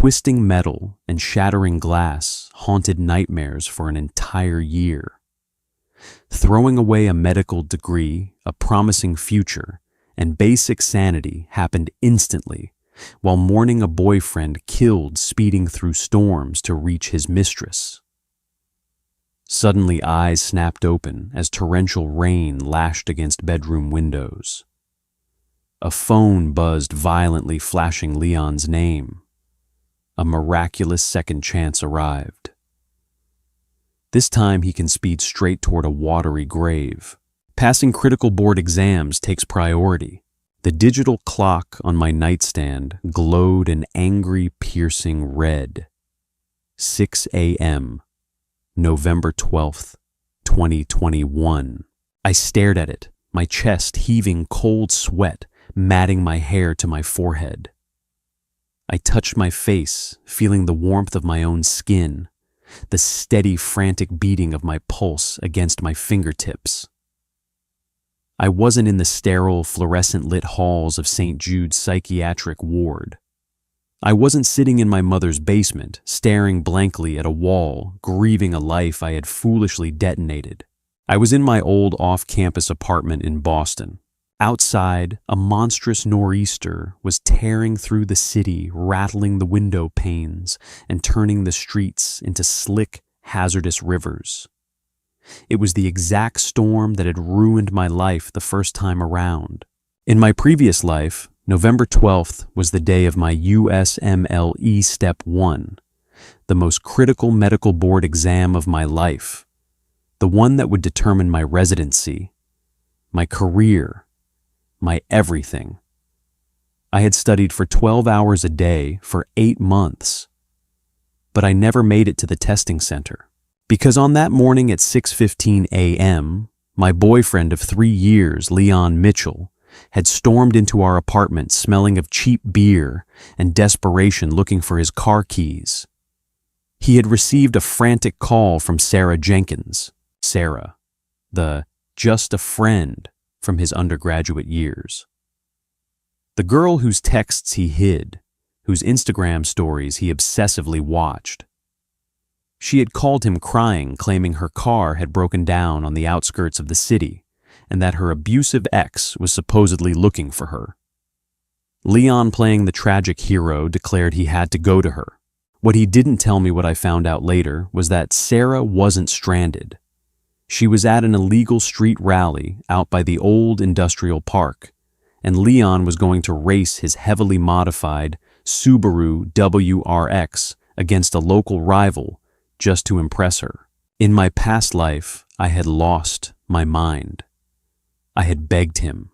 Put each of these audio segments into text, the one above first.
Twisting metal and shattering glass haunted nightmares for an entire year. Throwing away a medical degree, a promising future, and basic sanity happened instantly, while mourning a boyfriend killed speeding through storms to reach his mistress. Suddenly eyes snapped open as torrential rain lashed against bedroom windows. A phone buzzed violently, flashing Leon's name. A miraculous second chance arrived. This time he can speed straight toward a watery grave. Passing critical board exams takes priority. The digital clock on my nightstand glowed an angry, piercing red. 6 a.m., November 12th, 2021. I stared at it, my chest heaving cold sweat, matting my hair to my forehead. I touched my face, feeling the warmth of my own skin, the steady, frantic beating of my pulse against my fingertips. I wasn't in the sterile, fluorescent-lit halls of St. Jude's psychiatric ward. I wasn't sitting in my mother's basement, staring blankly at a wall, grieving a life I had foolishly detonated. I was in my old off-campus apartment in Boston. Outside, a monstrous nor'easter was tearing through the city, rattling the window panes and turning the streets into slick, hazardous rivers. It was the exact storm that had ruined my life the first time around. In my previous life, November 12th was the day of my USMLE Step 1, the most critical medical board exam of my life, the one that would determine my residency, my career, my everything. I had studied for 12 hours a day for 8 months, but I never made it to the testing center. Because on that morning at 6:15 a.m., my boyfriend of 3 years, Leon Mitchell, had stormed into our apartment smelling of cheap beer and desperation, looking for his car keys. He had received a frantic call from Sarah Jenkins, Sarah, the just a friend from his undergraduate years. The girl whose texts he hid, whose Instagram stories he obsessively watched. She had called him crying, claiming her car had broken down on the outskirts of the city and that her abusive ex was supposedly looking for her. Leon, playing the tragic hero, declared he had to go to her. What he didn't tell me, what I found out later, was that Sarah wasn't stranded. She was at an illegal street rally out by the old industrial park, and Leon was going to race his heavily modified Subaru WRX against a local rival just to impress her. In my past life, I had lost my mind. I had begged him.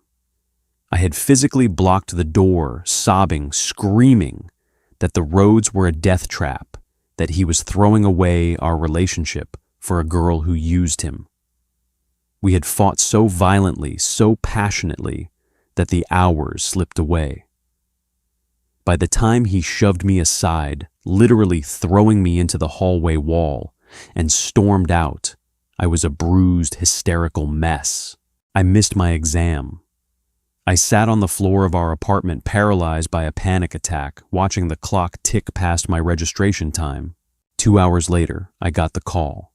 I had physically blocked the door, sobbing, screaming that the roads were a death trap, that he was throwing away our relationship for a girl who used him. We had fought so violently, so passionately, that the hours slipped away. By the time he shoved me aside, literally throwing me into the hallway wall, and stormed out, I was a bruised, hysterical mess. I missed my exam. I sat on the floor of our apartment, paralyzed by a panic attack, watching the clock tick past my registration time. 2 hours later, I got the call.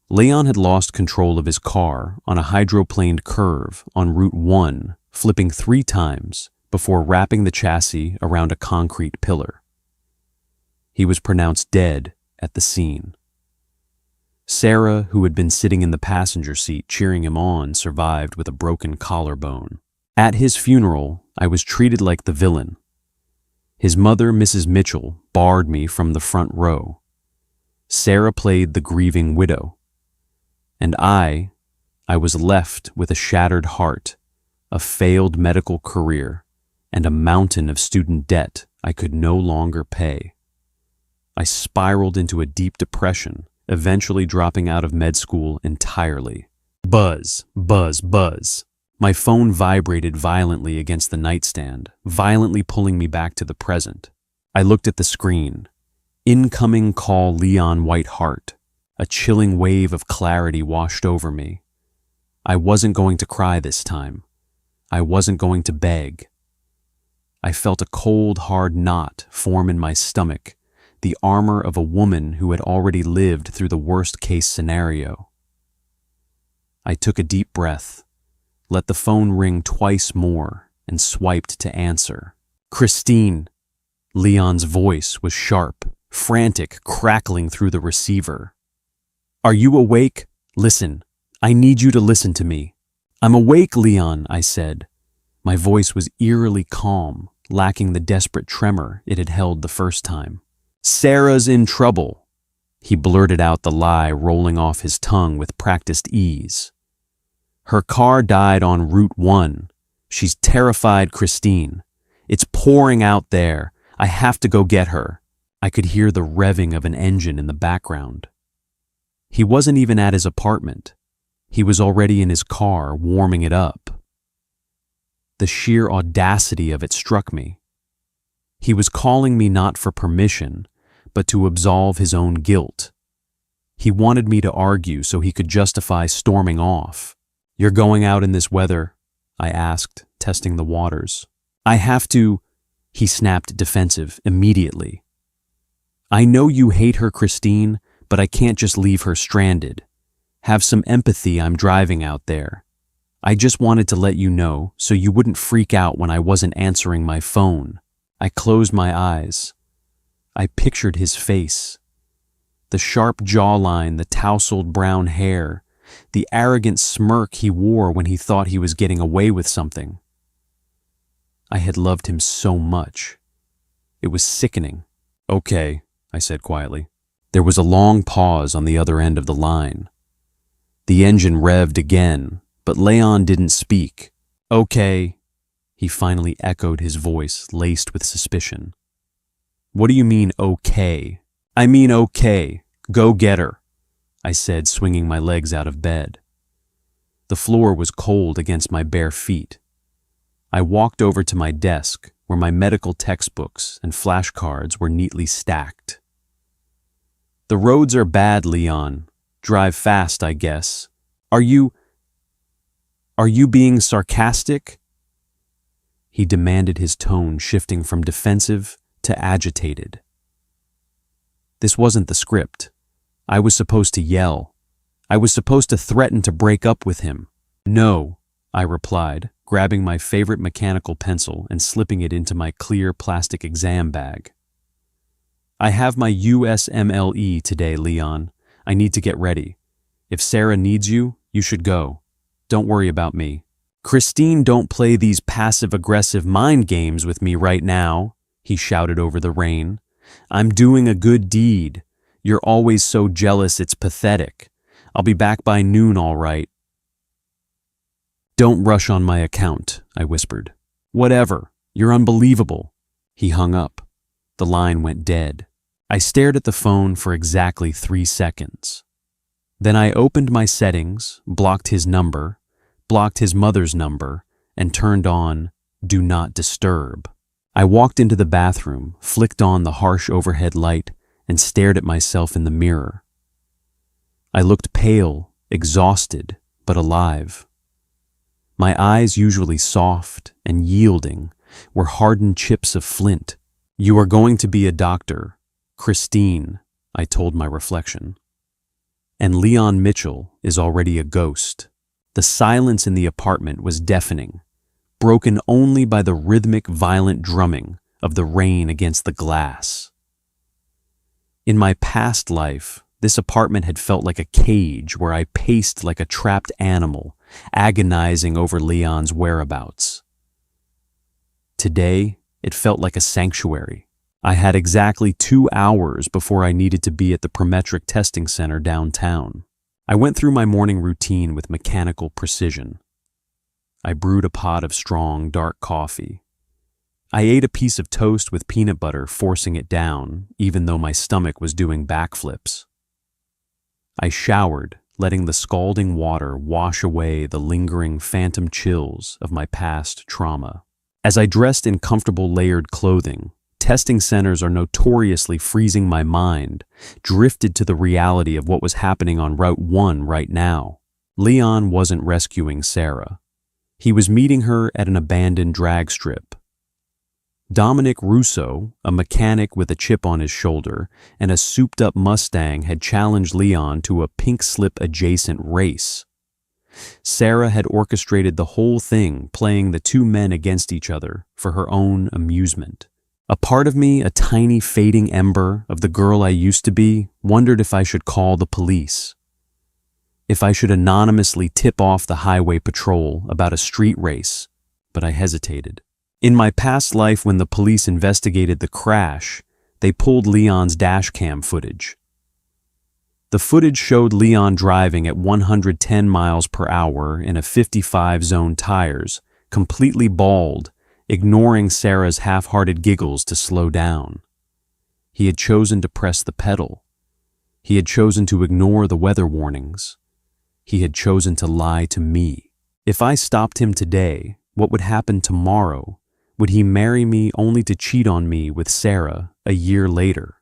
Leon had lost control of his car on a hydroplaned curve on Route 1, flipping 3 times before wrapping the chassis around a concrete pillar. He was pronounced dead at the scene. Sarah, who had been sitting in the passenger seat cheering him on, survived with a broken collarbone. At his funeral, I was treated like the villain. His mother, Mrs. Mitchell, barred me from the front row. Sarah played the grieving widow. And I was left with a shattered heart, a failed medical career, and a mountain of student debt I could no longer pay. I spiraled into a deep depression, eventually dropping out of med school entirely. Buzz, buzz, buzz. My phone vibrated violently against the nightstand, violently pulling me back to the present. I looked at the screen. Incoming call Leon Whitehart. A chilling wave of clarity washed over me. I wasn't going to cry this time. I wasn't going to beg. I felt a cold, hard knot form in my stomach, the armor of a woman who had already lived through the worst-case scenario. I took a deep breath, let the phone ring twice more, and swiped to answer. "Christine!" Leon's voice was sharp, frantic, crackling through the receiver. "Are you awake? Listen, I need you to listen to me." "I'm awake, Leon," I said. My voice was eerily calm, lacking the desperate tremor it had held the first time. "Sarah's in trouble." He blurted out the lie, rolling off his tongue with practiced ease. "Her car died on Route 1. She's terrified, Christine. It's pouring out there. I have to go get her." I could hear the revving of an engine in the background. He wasn't even at his apartment. He was already in his car, warming it up. The sheer audacity of it struck me. He was calling me not for permission, but to absolve his own guilt. He wanted me to argue so he could justify storming off. "You're going out in this weather?" I asked, testing the waters. "I have to," he snapped, defensive, immediately. "I know you hate her, Christine, but I can't just leave her stranded. Have some empathy, I'm driving out there. I just wanted to let you know so you wouldn't freak out when I wasn't answering my phone." I closed my eyes. I pictured his face. The sharp jawline, the tousled brown hair, the arrogant smirk he wore when he thought he was getting away with something. I had loved him so much. It was sickening. "Okay," I said quietly. There was a long pause on the other end of the line. The engine revved again, but Leon didn't speak. "Okay," he finally echoed, his voice laced with suspicion. "What do you mean, okay?" "I mean okay. Go get her," I said, swinging my legs out of bed. The floor was cold against my bare feet. I walked over to my desk, where my medical textbooks and flashcards were neatly stacked. "The roads are bad, Leon. Drive fast, I guess. Are you being sarcastic?" He demanded, his tone shifting from defensive to agitated. This wasn't the script. I was supposed to yell. I was supposed to threaten to break up with him. "No," I replied, grabbing my favorite mechanical pencil and slipping it into my clear plastic exam bag. "I have my USMLE today, Leon. I need to get ready. If Sarah needs you, you should go. Don't worry about me." "Christine, don't play these passive-aggressive mind games with me right now," he shouted over the rain. "I'm doing a good deed. You're always so jealous, it's pathetic. I'll be back by noon, all right." "Don't rush on my account," I whispered. "Whatever. You're unbelievable." He hung up. The line went dead. I stared at the phone for exactly 3 seconds. Then I opened my settings, blocked his number, blocked his mother's number, and turned on Do Not Disturb. I walked into the bathroom, flicked on the harsh overhead light, and stared at myself in the mirror. I looked pale, exhausted, but alive. My eyes, usually soft and yielding, were hardened chips of flint. "You are going to be a doctor, Christine," I told my reflection. "And Leon Mitchell is already a ghost." The silence in the apartment was deafening, broken only by the rhythmic, violent drumming of the rain against the glass. In my past life, this apartment had felt like a cage where I paced like a trapped animal, agonizing over Leon's whereabouts. Today, it felt like a sanctuary. I had exactly 2 hours before I needed to be at the Prometric Testing Center downtown. I went through my morning routine with mechanical precision. I brewed a pot of strong, dark coffee. I ate a piece of toast with peanut butter, forcing it down, even though my stomach was doing backflips. I showered, letting the scalding water wash away the lingering phantom chills of my past trauma. As I dressed in comfortable layered clothing, testing centers are notoriously freezing my mind, drifted to the reality of what was happening on Route 1 right now. Leon wasn't rescuing Sarah. He was meeting her at an abandoned drag strip. Dominic Russo, a mechanic with a chip on his shoulder and a souped-up Mustang, had challenged Leon to a pink-slip-adjacent race. Sarah had orchestrated the whole thing, playing the two men against each other for her own amusement. A part of me, a tiny fading ember of the girl I used to be, wondered if I should call the police. If I should anonymously tip off the highway patrol about a street race, but I hesitated. In my past life, when the police investigated the crash, they pulled Leon's dashcam footage. The footage showed Leon driving at 110 miles per hour in a 55 zone tires, completely bald, ignoring Sarah's half-hearted giggles to slow down. He had chosen to press the pedal. He had chosen to ignore the weather warnings. He had chosen to lie to me. If I stopped him today, what would happen tomorrow? Would he marry me only to cheat on me with Sarah a year later?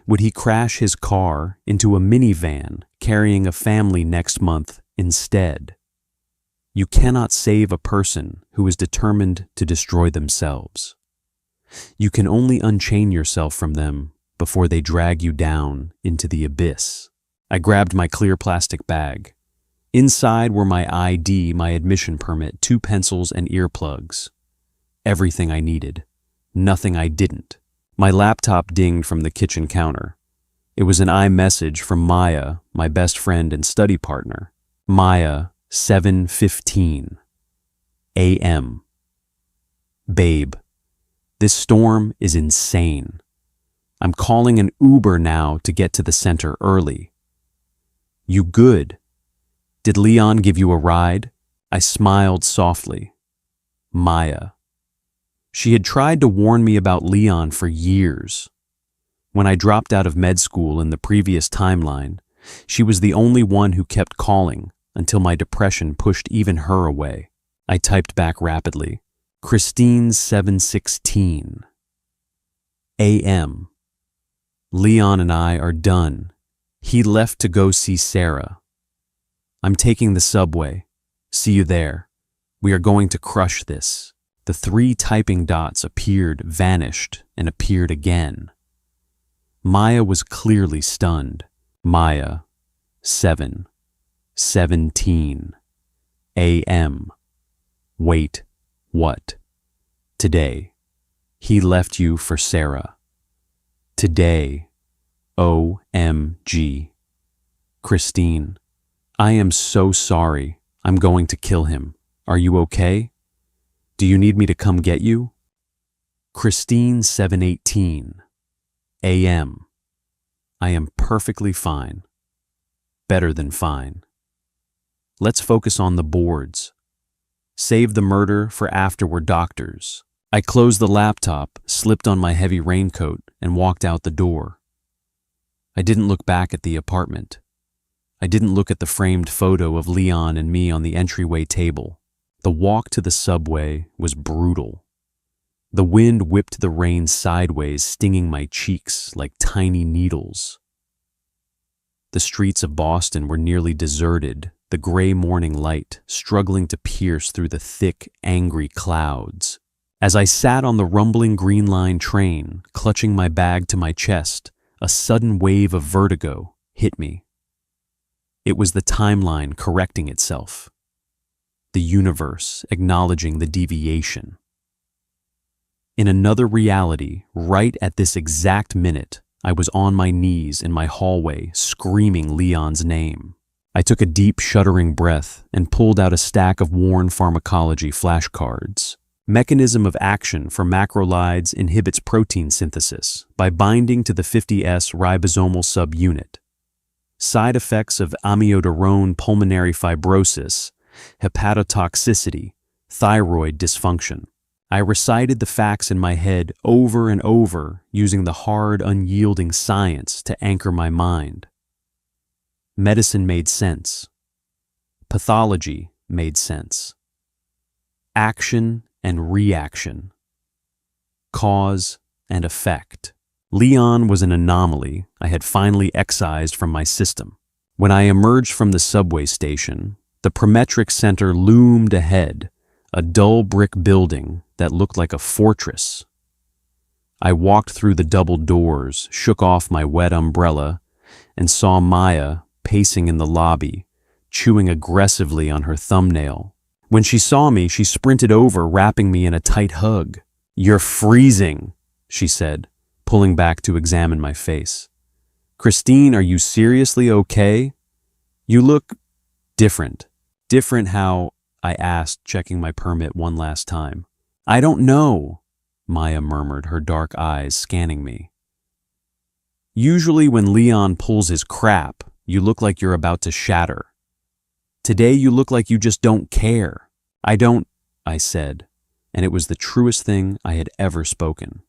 Would he crash his car into a minivan carrying a family next month instead? You cannot save a person who is determined to destroy themselves. You can only unchain yourself from them before they drag you down into the abyss. I grabbed my clear plastic bag. Inside were my ID, my admission permit, 2 pencils and earplugs. Everything I needed. Nothing I didn't. My laptop dinged from the kitchen counter. It was an iMessage from Maya, my best friend and study partner. Maya, 7:15 a.m. Babe, this storm is insane. I'm calling an Uber now to get to the center early. You good? Did Leon give you a ride? I smiled softly. Maya. She had tried to warn me about Leon for years. When I dropped out of med school in the previous timeline, she was the only one who kept calling until my depression pushed even her away. I typed back rapidly. Christine's 7:16 a.m. Leon and I are done. He left to go see Sarah. I'm taking the subway. See you there. We are going to crush this. The 3 typing dots appeared, vanished, and appeared again. Maya was clearly stunned. Maya, 7:17 a.m. Wait, what? Today. He left you for Sarah. Today. OMG. Christine, I am so sorry. I'm going to kill him. Are you okay? Do you need me to come get you? Christine, 7:18 a.m. I am perfectly fine. Better than fine. Let's focus on the boards. Save the murder for after we're doctors. I closed the laptop, slipped on my heavy raincoat, and walked out the door. I didn't look back at the apartment. I didn't look at the framed photo of Leon and me on the entryway table. The walk to the subway was brutal. The wind whipped the rain sideways, stinging my cheeks like tiny needles. The streets of Boston were nearly deserted, the gray morning light struggling to pierce through the thick, angry clouds. As I sat on the rumbling Green Line train, clutching my bag to my chest, a sudden wave of vertigo hit me. It was the timeline correcting itself. The universe acknowledging the deviation. In another reality, right at this exact minute, I was on my knees in my hallway, screaming Leon's name. I took a deep, shuddering breath and pulled out a stack of worn pharmacology flashcards. Mechanism of action for macrolides inhibits protein synthesis by binding to the 50S ribosomal subunit. Side effects of amiodarone pulmonary fibrosis, hepatotoxicity, thyroid dysfunction. I recited the facts in my head over and over, using the hard, unyielding science to anchor my mind. Medicine made sense. Pathology made sense. Action and reaction. Cause and effect. Leon was an anomaly I had finally excised from my system. When I emerged from the subway station, the Prometric Center loomed ahead, a dull brick building that looked like a fortress I walked through the double doors, shook off my wet umbrella, and saw Maya pacing in the lobby, chewing aggressively on her thumbnail. When she saw me, she sprinted over, wrapping me in a tight hug. "You're freezing," she said, pulling back to examine my face. "Christine, are you seriously okay? You look different." "Different how?" I asked, checking my permit one last time. "I don't know," Maya murmured, her dark eyes scanning me. "Usually when Leon pulls his crap, you look like you're about to shatter. Today you look like you just don't care." "I don't," I said, and it was the truest thing I had ever spoken.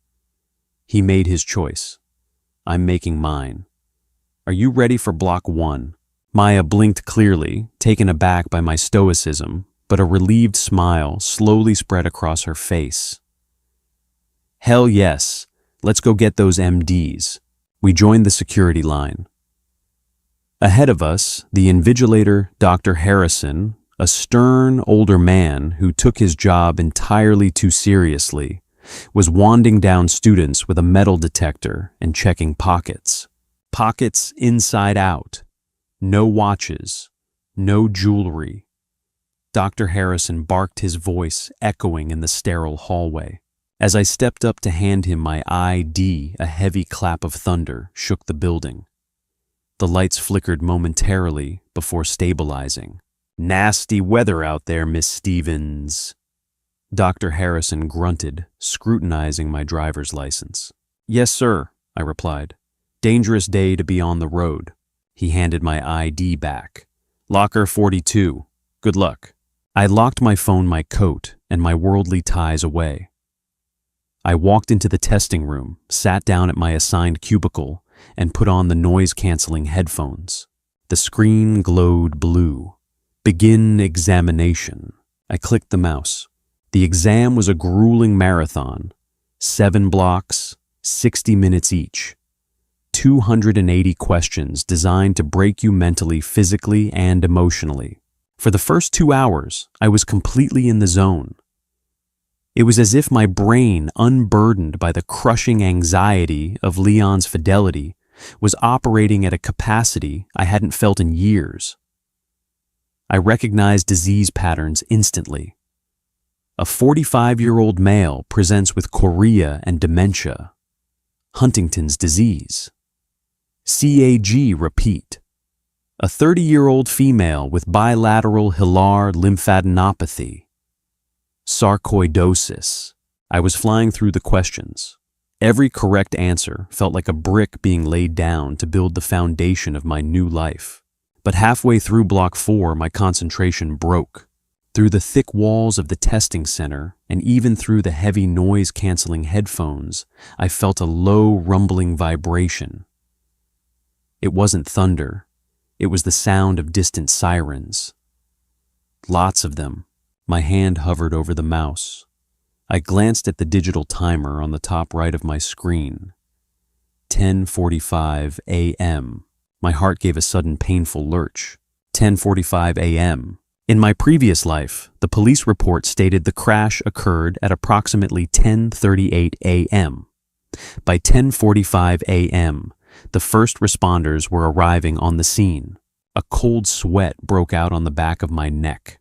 He made his choice. I'm making mine. "Are you ready for block 1? Maya blinked clearly, taken aback by my stoicism, but a relieved smile slowly spread across her face. "Hell yes, let's go get those MDs." We joined the security line. Ahead of us, the invigilator, Dr. Harrison, a stern, older man who took his job entirely too seriously, was wanding down students with a metal detector and checking pockets. Pockets inside out. No watches. No jewelry. Dr. Harrison barked, his voice echoing in the sterile hallway. As I stepped up to hand him my ID, a heavy clap of thunder shook the building. The lights flickered momentarily before stabilizing. "Nasty weather out there, Miss Stevens." Dr. Harrison grunted, scrutinizing my driver's license. "Yes, sir," I replied. "Dangerous day to be on the road." He handed my ID back. "Locker 42. Good luck." I locked my phone, my coat, and my worldly ties away. I walked into the testing room, sat down at my assigned cubicle, and put on the noise-canceling headphones. The screen glowed blue. "Begin examination." I clicked the mouse. The exam was a grueling marathon. 7 blocks, 60 minutes each. 280 questions designed to break you mentally, physically, and emotionally. For the first 2 hours, I was completely in the zone. It was as if my brain, unburdened by the crushing anxiety of Leon's fidelity, was operating at a capacity I hadn't felt in years. I recognized disease patterns instantly. A 45-year-old male presents with chorea and dementia. Huntington's disease. CAG repeat. A 30-year-old female with bilateral hilar lymphadenopathy. Sarcoidosis. I was flying through the questions. Every correct answer felt like a brick being laid down to build the foundation of my new life. But halfway through block 4, my concentration broke. Through the thick walls of the testing center, and even through the heavy noise-canceling headphones, I felt a low, rumbling vibration. It wasn't thunder. It was the sound of distant sirens. Lots of them. My hand hovered over the mouse. I glanced at the digital timer on the top right of my screen. 10:45 a.m. My heart gave a sudden painful lurch. 10:45 a.m. In my previous life, the police report stated the crash occurred at approximately 10:38 a.m. By 10:45 a.m., the first responders were arriving on the scene. A cold sweat broke out on the back of my neck.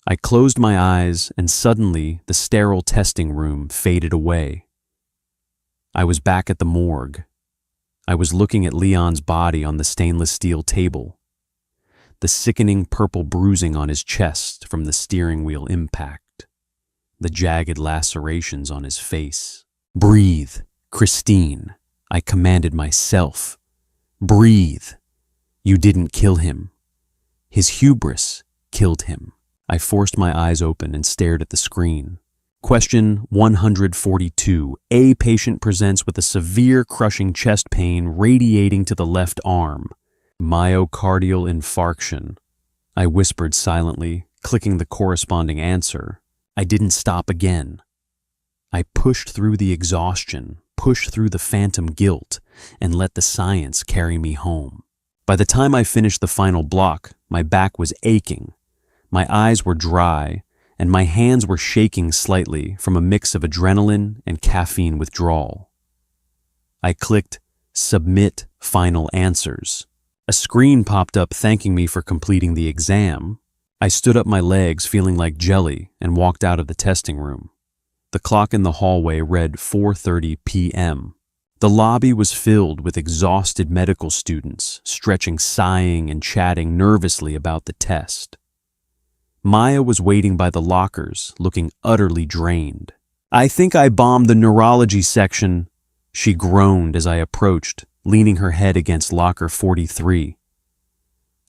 I closed my eyes, and suddenly the sterile testing room faded away. I was back at the morgue. I was looking at Leon's body on the stainless steel table. The sickening purple bruising on his chest from the steering wheel impact. The jagged lacerations on his face. "Breathe, Christine," I commanded myself. "Breathe. You didn't kill him. His hubris killed him." I forced my eyes open and stared at the screen. Question 142. A patient presents with a severe crushing chest pain radiating to the left arm. Myocardial infarction. I whispered silently, clicking the corresponding answer. I didn't stop again. I pushed through the exhaustion, pushed through the phantom guilt, and let the science carry me home. By the time I finished the final block, my back was aching. My eyes were dry, and my hands were shaking slightly from a mix of adrenaline and caffeine withdrawal. I clicked Submit Final Answers. A screen popped up thanking me for completing the exam. I stood up my legs feeling like jelly and walked out of the testing room. The clock in the hallway read 4:30 p.m. The lobby was filled with exhausted medical students, stretching, sighing, and chatting nervously about the test. Maya was waiting by the lockers, looking utterly drained. "I think I bombed the neurology section," she groaned as I approached, leaning her head against locker 43.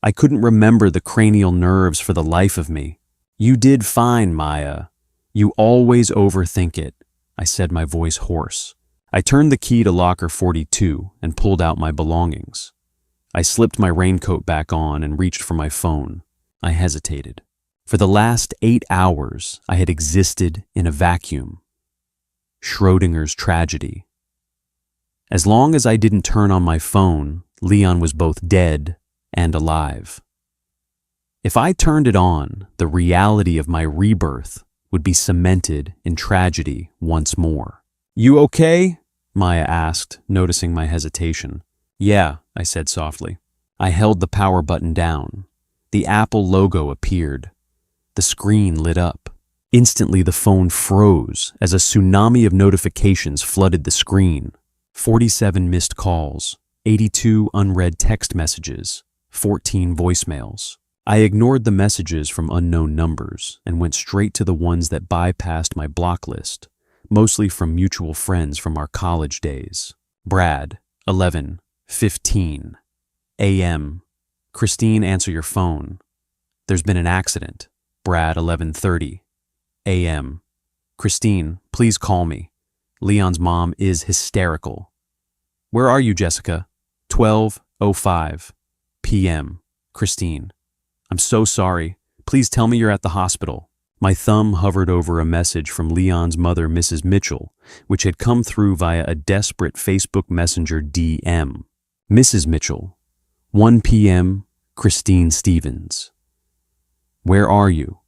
I couldn't remember the cranial nerves for the life of me. "You did fine, Maya. You always overthink it," I said, my voice hoarse. I turned the key to locker 42 and pulled out my belongings. I slipped my raincoat back on and reached for my phone. I hesitated. For the last 8 hours, I had existed in a vacuum. Schrodinger's tragedy. As long as I didn't turn on my phone, Leon was both dead and alive. If I turned it on, the reality of my rebirth would be cemented in tragedy once more. "You okay?" Maya asked, noticing my hesitation. "Yeah," I said softly. I held the power button down. The Apple logo appeared. The screen lit up. Instantly, the phone froze as a tsunami of notifications flooded the screen. 47 missed calls, 82 unread text messages, 14 voicemails. I ignored the messages from unknown numbers and went straight to the ones that bypassed my block list, mostly from mutual friends from our college days. Brad, 11:15 a.m. Christine, answer your phone. There's been an accident. Brad, 11:30 a.m. Christine, please call me. Leon's mom is hysterical. Where are you, Jessica? 12:05 p.m. Christine, I'm so sorry. Please tell me you're at the hospital. My thumb hovered over a message from Leon's mother, Mrs. Mitchell, which had come through via a desperate Facebook Messenger DM. Mrs. Mitchell, 1 p.m. Christine Stevens. Where are you?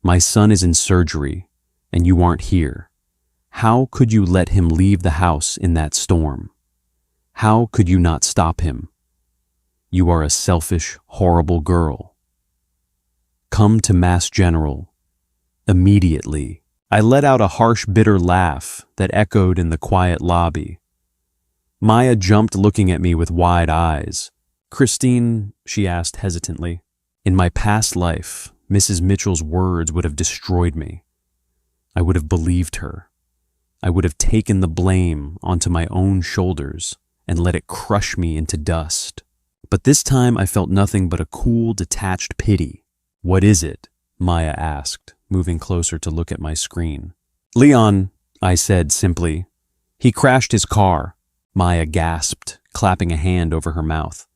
My son is in surgery, and you aren't here. How could you let him leave the house in that storm? How could you not stop him? You are a selfish, horrible girl. Come to Mass General. Immediately. I let out a harsh, bitter laugh that echoed in the quiet lobby. Maya jumped, looking at me with wide eyes. "Christine," she asked hesitantly. In my past life, Mrs. Mitchell's words would have destroyed me. I would have believed her. I would have taken the blame onto my own shoulders and let it crush me into dust. But this time I felt nothing but a cool, detached pity. "What is it?" Maya asked, moving closer to look at my screen. "Leon," I said simply. "He crashed his car." Maya gasped, clapping a hand over her mouth.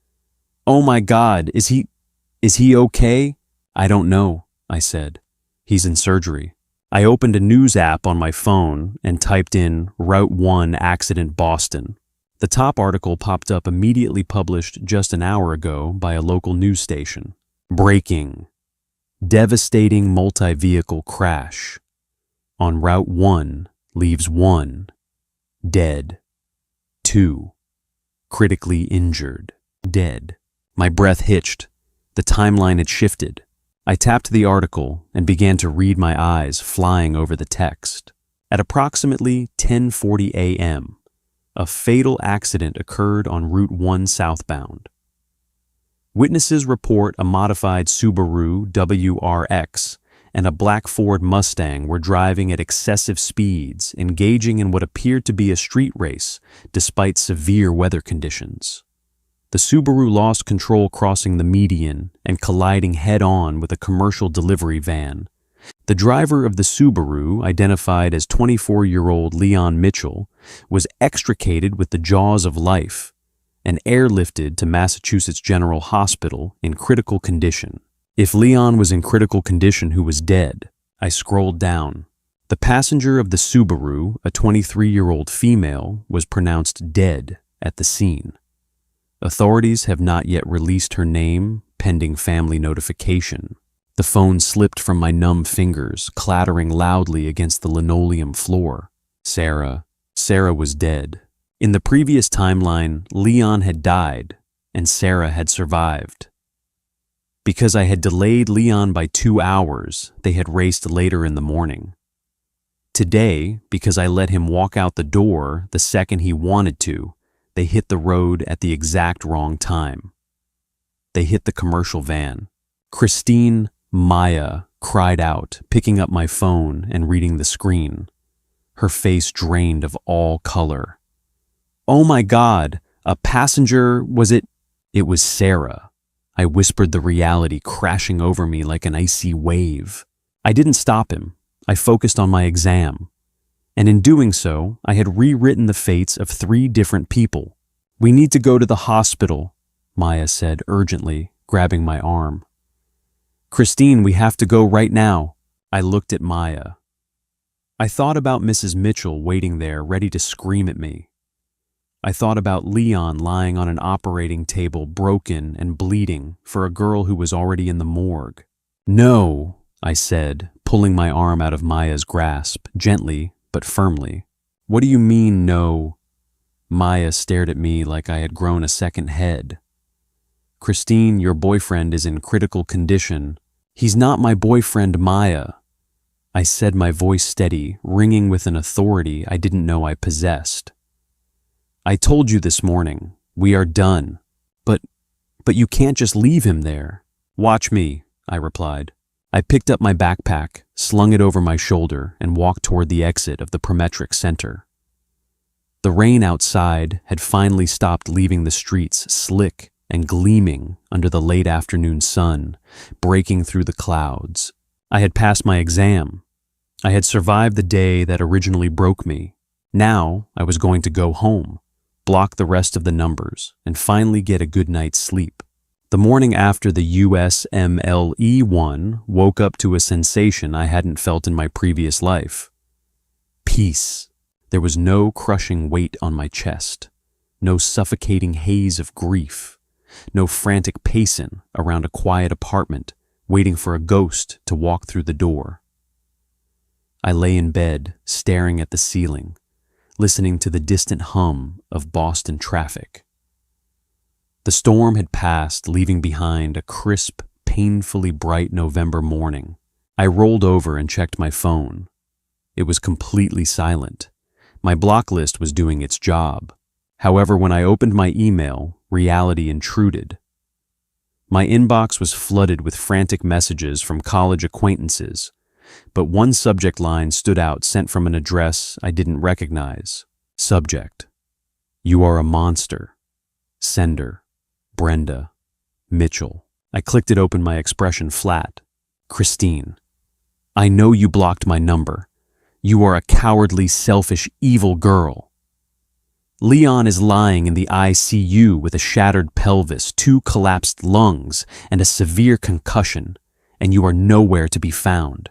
"Oh my God, is he okay?" "I don't know," I said. "He's in surgery." I opened a news app on my phone and typed in Route 1 Accident Boston. The top article popped up, immediately published just an hour ago by a local news station. Breaking. Devastating multi-vehicle crash. On Route 1 leaves 1 dead. 2 critically injured. Dead. My breath hitched. The timeline had shifted. I tapped the article and began to read, my eyes flying over the text. At approximately 10:40 a.m., a fatal accident occurred on Route 1 southbound. Witnesses report a modified Subaru WRX and a black Ford Mustang were driving at excessive speeds, engaging in what appeared to be a street race despite severe weather conditions. The Subaru lost control, crossing the median and colliding head-on with a commercial delivery van. The driver of the Subaru, identified as 24-year-old Leon Mitchell, was extricated with the jaws of life and airlifted to Massachusetts General Hospital in critical condition. If Leon was in critical condition, who was dead? I scrolled down. The passenger of the Subaru, a 23-year-old female, was pronounced dead at the scene. Authorities have not yet released her name, pending family notification. The phone slipped from my numb fingers, clattering loudly against the linoleum floor. Sarah was dead. In the previous timeline, Leon had died, and Sarah had survived. Because I had delayed Leon by 2 hours, they had raced later in the morning. Today, because I let him walk out the door the second he wanted to, they hit the road at the exact wrong time. They hit the commercial van. Christine, Maya, cried out, picking up my phone and reading the screen. Her face drained of all color. "Oh my God, a passenger, was it?" "It was Sarah." I whispered the reality crashing over me like an icy wave. I didn't stop him. I focused on my exam. And in doing so, I had rewritten the fates of 3 different people. "We need to go to the hospital," Maya said urgently, grabbing my arm. "Christine, we have to go right now." I looked at Maya. I thought about Mrs. Mitchell waiting there, ready to scream at me. I thought about Leon lying on an operating table, broken and bleeding, for a girl who was already in the morgue. "No," I said, pulling my arm out of Maya's grasp, gently but firmly. "What do you mean, no?" Maya stared at me like I had grown a second head. "Christine, your boyfriend is in critical condition." "He's not my boyfriend, Maya," I said, my voice steady, ringing with an authority I didn't know I possessed. "I told you this morning, we are done." But you can't just leave him there." "Watch me," I replied. I picked up my backpack, slung it over my shoulder, and walked toward the exit of the Prometric Center. The rain outside had finally stopped leaving the streets slick and gleaming under the late afternoon sun, breaking through the clouds. I had passed my exam. I had survived the day that originally broke me. Now I was going to go home, block the rest of the numbers, and finally get a good night's sleep. The morning after the USMLE1 woke up to a sensation I hadn't felt in my previous life. Peace. There was no crushing weight on my chest, no suffocating haze of grief, no frantic pacing around a quiet apartment waiting for a ghost to walk through the door. I lay in bed, staring at the ceiling, listening to the distant hum of Boston traffic. The storm had passed, leaving behind a crisp, painfully bright November morning. I rolled over and checked my phone. It was completely silent. My block list was doing its job. However, when I opened my email, reality intruded. My inbox was flooded with frantic messages from college acquaintances, but one subject line stood out, sent from an address I didn't recognize. Subject: "You are a monster." Sender: Brenda Mitchell. I clicked it open, my expression flat. "Christine, I know you blocked my number. You are a cowardly, selfish, evil girl. Leon is lying in the ICU with a shattered pelvis, 2 collapsed lungs, and a severe concussion, and you are nowhere to be found.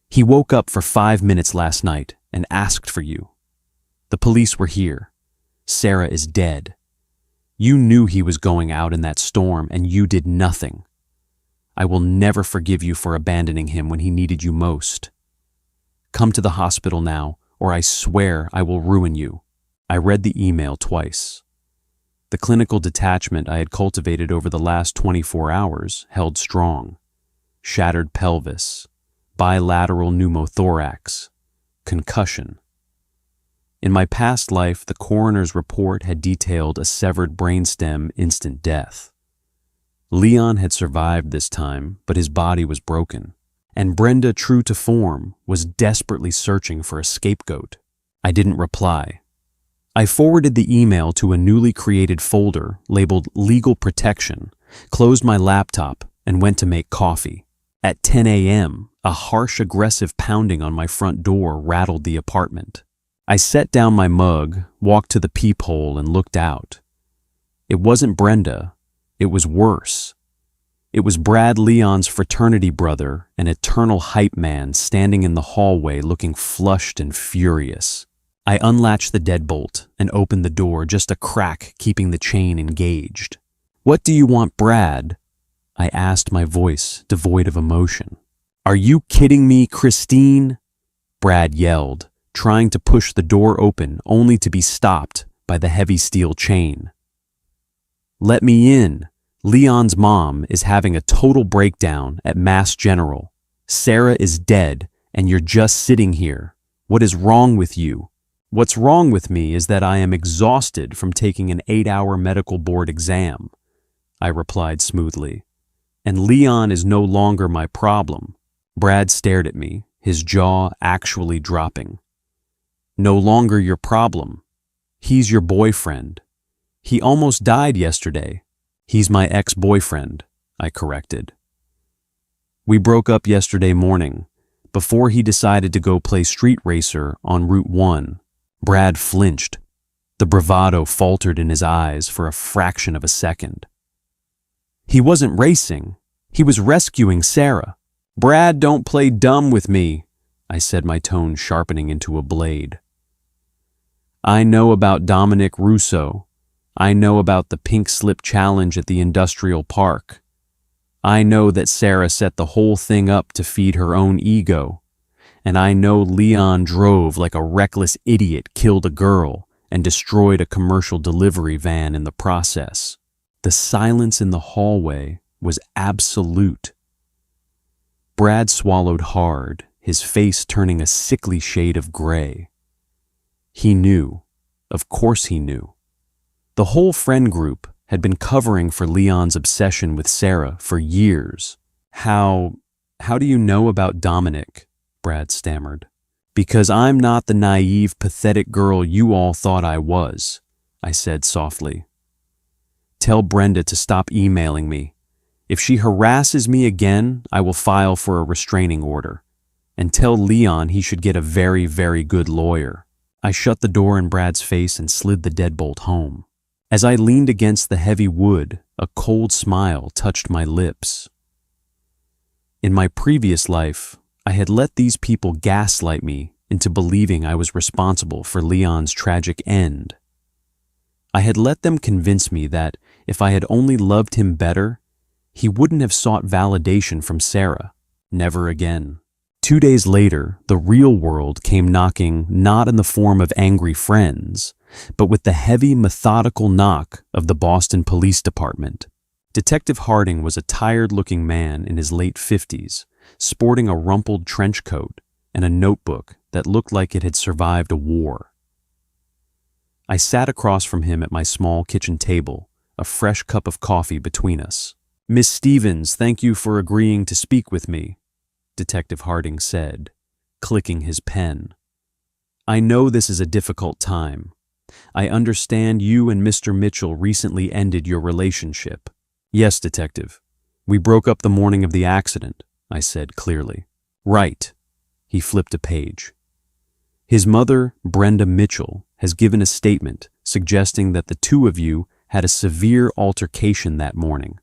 He woke up for 5 minutes last night and asked for you. The police were here. Sarah is dead. You knew he was going out in that storm, and you did nothing. I will never forgive you for abandoning him when he needed you most. Come to the hospital now, or I swear I will ruin you." I read the email twice. The clinical detachment I had cultivated over the last 24 hours held strong. Shattered pelvis, bilateral pneumothorax, concussion. In my past life, the coroner's report had detailed a severed brainstem, instant death. Leon had survived this time, but his body was broken. And Brenda, true to form, was desperately searching for a scapegoat. I didn't reply. I forwarded the email to a newly created folder labeled Legal Protection, closed my laptop, and went to make coffee. At 10 a.m., a harsh, aggressive pounding on my front door rattled the apartment. I set down my mug, walked to the peephole, and looked out. It wasn't Brenda. It was worse. It was Brad, Leon's fraternity brother, an eternal hype man, standing in the hallway looking flushed and furious. I unlatched the deadbolt and opened the door, just a crack keeping the chain engaged. "What do you want, Brad?" I asked, my voice devoid of emotion. "Are you kidding me, Christine?" Brad yelled, trying to push the door open only to be stopped by the heavy steel chain. "Let me in. Leon's mom is having a total breakdown at Mass General. Sarah is dead, and you're just sitting here. What is wrong with you?" "What's wrong with me is that I am exhausted from taking an 8-hour medical board exam," I replied smoothly. "And Leon is no longer my problem." Brad stared at me, his jaw actually dropping. "No longer your problem. He's your boyfriend. He almost died yesterday." "He's my ex-boyfriend," I corrected. "We broke up yesterday morning, before he decided to go play street racer on Route 1. Brad flinched. The bravado faltered in his eyes for a fraction of a second. "He wasn't racing. He was rescuing Sarah." "Brad, don't play dumb with me," I said, my tone sharpening into a blade. "I know about Dominic Russo. I know about the pink slip challenge at the industrial park. I know that Sarah set the whole thing up to feed her own ego. And I know Leon drove like a reckless idiot, killed a girl, and destroyed a commercial delivery van in the process." The silence in the hallway was absolute. Brad swallowed hard, his face turning a sickly shade of gray. He knew. Of course he knew. The whole friend group had been covering for Leon's obsession with Sarah for years. How do you know about Dominic?" Brad stammered. "Because I'm not the naive, pathetic girl you all thought I was," I said softly. "Tell Brenda to stop emailing me. If she harasses me again, I will file for a restraining order. And tell Leon he should get a very, very good lawyer." I shut the door in Brad's face and slid the deadbolt home. As I leaned against the heavy wood, a cold smile touched my lips. In my previous life, I had let these people gaslight me into believing I was responsible for Leon's tragic end. I had let them convince me that if I had only loved him better, he wouldn't have sought validation from Sarah. Never again. 2 days later, the real world came knocking, not in the form of angry friends, but with the heavy, methodical knock of the Boston Police Department. Detective Harding was a tired-looking man in his late 50s, sporting a rumpled trench coat and a notebook that looked like it had survived a war. I sat across from him at my small kitchen table, a fresh cup of coffee between us. "Miss Stevens, thank you for agreeing to speak with me," Detective Harding said, clicking his pen. "I know this is a difficult time. I understand you and Mr. Mitchell recently ended your relationship." "Yes, Detective. We broke up the morning of the accident," I said clearly. "Right." He flipped a page. "His mother, Brenda Mitchell, has given a statement suggesting that the two of you had a severe altercation that morning.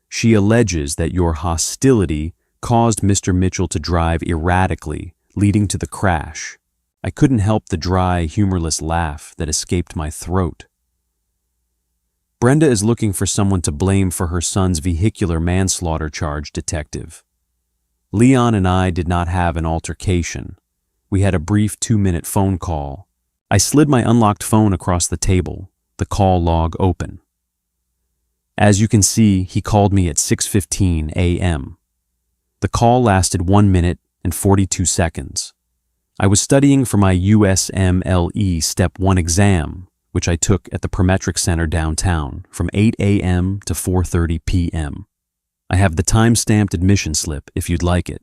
She alleges that your hostility caused Mr. Mitchell to drive erratically, leading to the crash." I couldn't help the dry, humorless laugh that escaped my throat. "Brenda is looking for someone to blame for her son's vehicular manslaughter charge, Detective. Leon and I did not have an altercation. We had a brief 2-minute phone call." I slid my unlocked phone across the table, the call log open. "As you can see, he called me at 6:15 a.m. The call lasted 1 minute and 42 seconds. I was studying for my USMLE Step 1 exam, which I took at the Prometric Center downtown from 8 a.m. to 4:30 p.m. I have the time-stamped admission slip if you'd like it."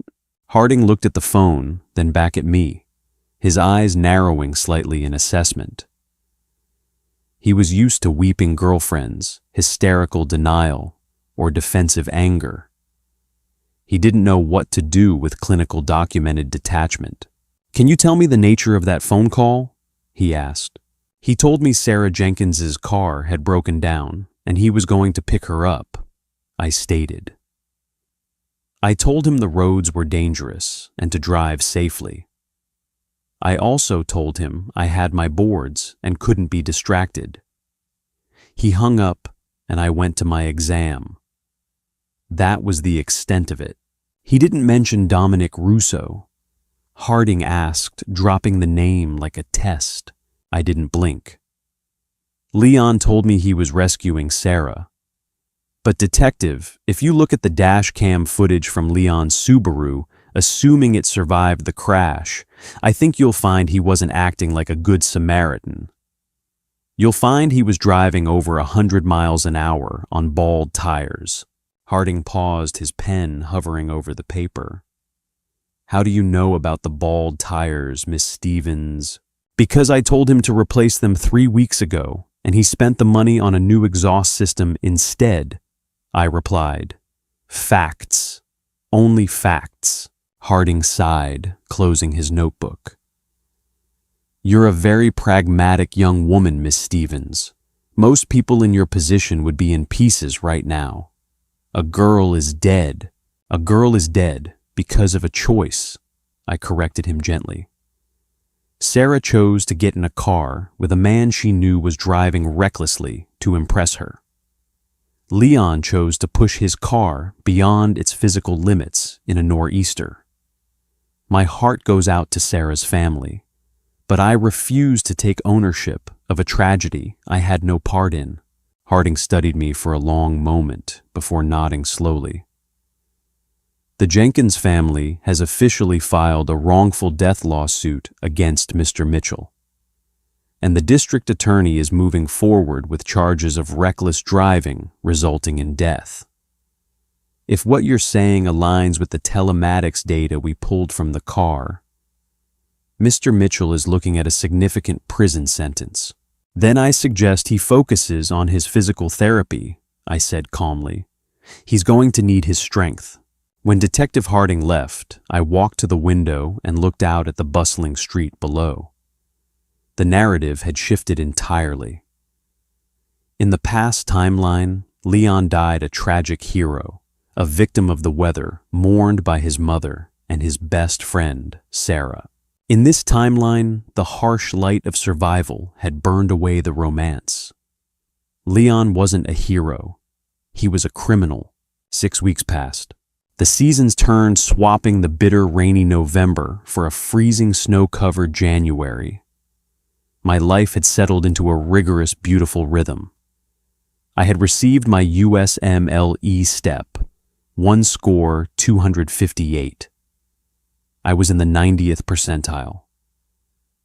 Harding looked at the phone, then back at me, his eyes narrowing slightly in assessment. He was used to weeping girlfriends, hysterical denial, or defensive anger. He didn't know what to do with clinical documented detachment. "Can you tell me the nature of that phone call?" he asked. "He told me Sarah Jenkins's car had broken down and he was going to pick her up," I stated. I told him the roads were dangerous and to drive safely. I also told him I had my boards and couldn't be distracted. He hung up and I went to my exam. That was the extent of it. He didn't mention Dominic Russo. Harding asked, dropping the name like a test. I didn't blink. Leon told me he was rescuing Sarah. But detective, if you look at the dash cam footage from Leon's Subaru, assuming it survived the crash, I think you'll find he wasn't acting like a good Samaritan. You'll find he was driving over 100 miles an hour on bald tires. Harding paused, his pen hovering over the paper. How do you know about the bald tires, Miss Stevens? Because I told him to replace them 3 weeks ago, and he spent the money on a new exhaust system instead, I replied. Facts. Only facts. Harding sighed, closing his notebook. You're a very pragmatic young woman, Miss Stevens. Most people in your position would be in pieces right now. A girl is dead. A girl is dead because of a choice, I corrected him gently. Sarah chose to get in a car with a man she knew was driving recklessly to impress her. Leon chose to push his car beyond its physical limits in a nor'easter. My heart goes out to Sarah's family, but I refuse to take ownership of a tragedy I had no part in. Harding studied me for a long moment before nodding slowly. The Jenkins family has officially filed a wrongful death lawsuit against Mr. Mitchell, and the district attorney is moving forward with charges of reckless driving resulting in death. If what you're saying aligns with the telematics data we pulled from the car, Mr. Mitchell is looking at a significant prison sentence. Then I suggest he focuses on his physical therapy, I said calmly. He's going to need his strength. When Detective Harding left, I walked to the window and looked out at the bustling street below. The narrative had shifted entirely. In the past timeline, Leon died a tragic hero, a victim of the weather, mourned by his mother and his best friend, Sarah. In this timeline, the harsh light of survival had burned away the romance. Leon wasn't a hero. He was a criminal. 6 weeks passed. The seasons turned, swapping the bitter, rainy November for a freezing, snow-covered January. My life had settled into a rigorous, beautiful rhythm. I had received my USMLE step, 1 score 258. I was in the 90th percentile.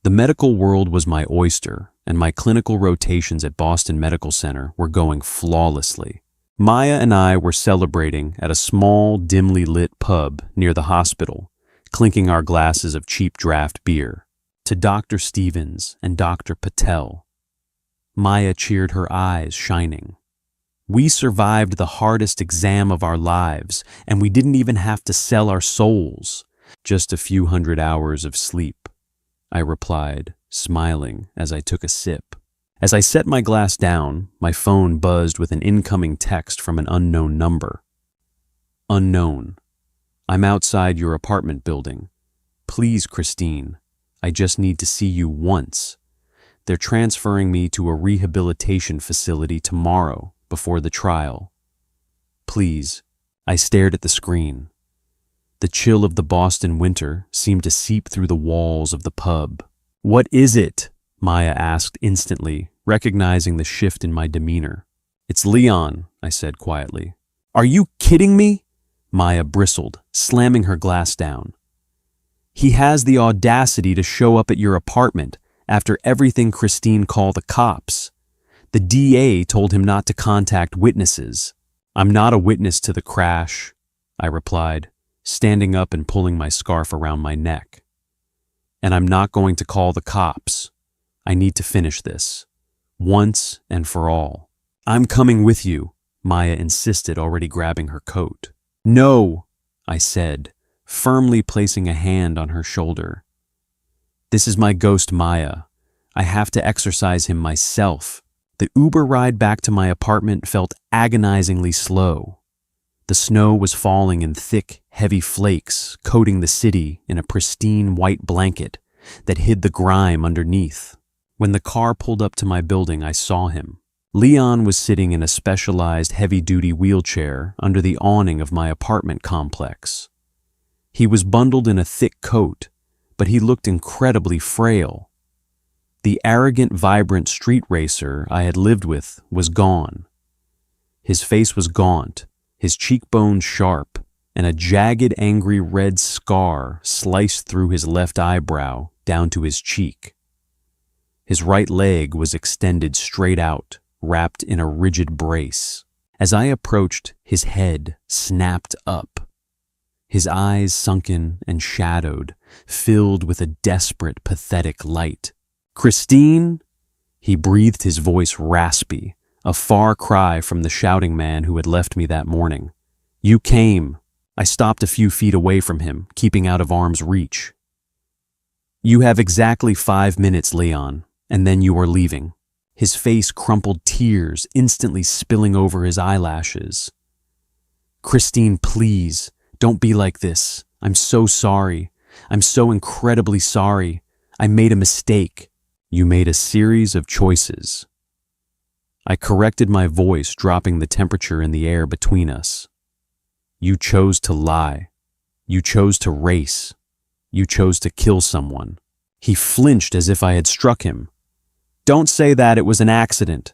The medical world was my oyster, and my clinical rotations at Boston Medical Center were going flawlessly. Maya and I were celebrating at a small, dimly lit pub near the hospital, clinking our glasses of cheap draft beer. To Dr. Stevens and Dr. Patel. Maya cheered, her eyes shining. We survived the hardest exam of our lives, and we didn't even have to sell our souls. Just a few 100 hours of sleep, I replied, smiling as I took a sip. As I set my glass down, my phone buzzed with an incoming text from an unknown number. Unknown. I'm outside your apartment building. Please, Christine, I just need to see you once. They're transferring me to a rehabilitation facility tomorrow before the trial. Please. I stared at the screen. The chill of the Boston winter seemed to seep through the walls of the pub. What is it? Maya asked instantly, recognizing the shift in my demeanor. It's Leon, I said quietly. Are you kidding me? Maya bristled, slamming her glass down. He has the audacity to show up at your apartment after everything Christine called the cops. The DA told him not to contact witnesses. I'm not a witness to the crash, I replied, standing up and pulling my scarf around my neck. And I'm not going to call the cops. I need to finish this, once and for all. I'm coming with you, Maya insisted, already grabbing her coat. No, I said, firmly placing a hand on her shoulder. This is my ghost, Maya. I have to exorcise him myself. The Uber ride back to my apartment felt agonizingly slow. The snow was falling in thick, heavy flakes, coating the city in a pristine white blanket that hid the grime underneath. When the car pulled up to my building, I saw him. Leon was sitting in a specialized heavy-duty wheelchair under the awning of my apartment complex. He was bundled in a thick coat, but he looked incredibly frail. The arrogant, vibrant street racer I had lived with was gone. His face was gaunt, his cheekbones sharp, and a jagged, angry red scar sliced through his left eyebrow down to his cheek. His right leg was extended straight out, wrapped in a rigid brace. As I approached, his head snapped up. His eyes sunken and shadowed, filled with a desperate, pathetic light. "Christine?" He breathed, his voice raspy, a far cry from the shouting man who had left me that morning. "You came." I stopped a few feet away from him, keeping out of arm's reach. "You have exactly 5 minutes, Leon, and then you are leaving." His face crumpled, tears instantly spilling over his eyelashes. "Christine, please, don't be like this. I'm so sorry. I'm so incredibly sorry. I made a mistake." "You made a series of choices." I corrected my voice, dropping the temperature in the air between us. "You chose to lie. You chose to race. You chose to kill someone." He flinched as if I had struck him. "Don't say that, it was an accident.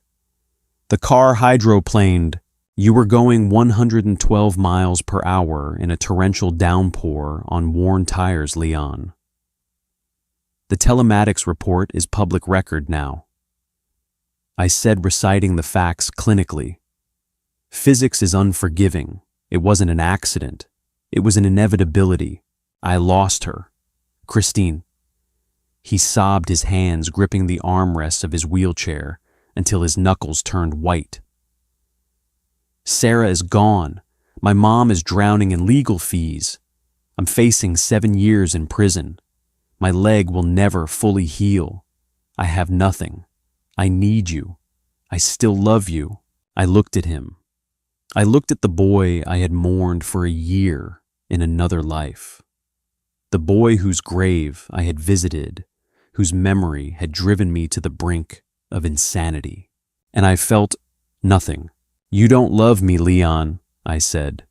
The car hydroplaned. You were going 112 miles per hour in a torrential downpour on worn tires, Leon. The telematics report is public record now." I said, reciting the facts clinically. "Physics is unforgiving. It wasn't an accident. It was an inevitability. I lost her. Christine." He sobbed, his hands gripping the armrests of his wheelchair until his knuckles turned white. "Sarah is gone. My mom is drowning in legal fees. I'm facing 7 years in prison. My leg will never fully heal. I have nothing. I need you. I still love you." I looked at him. I looked at the boy I had mourned for a year in another life. The boy whose grave I had visited, whose memory had driven me to the brink of insanity. And I felt nothing. "You don't love me, Leon," I said.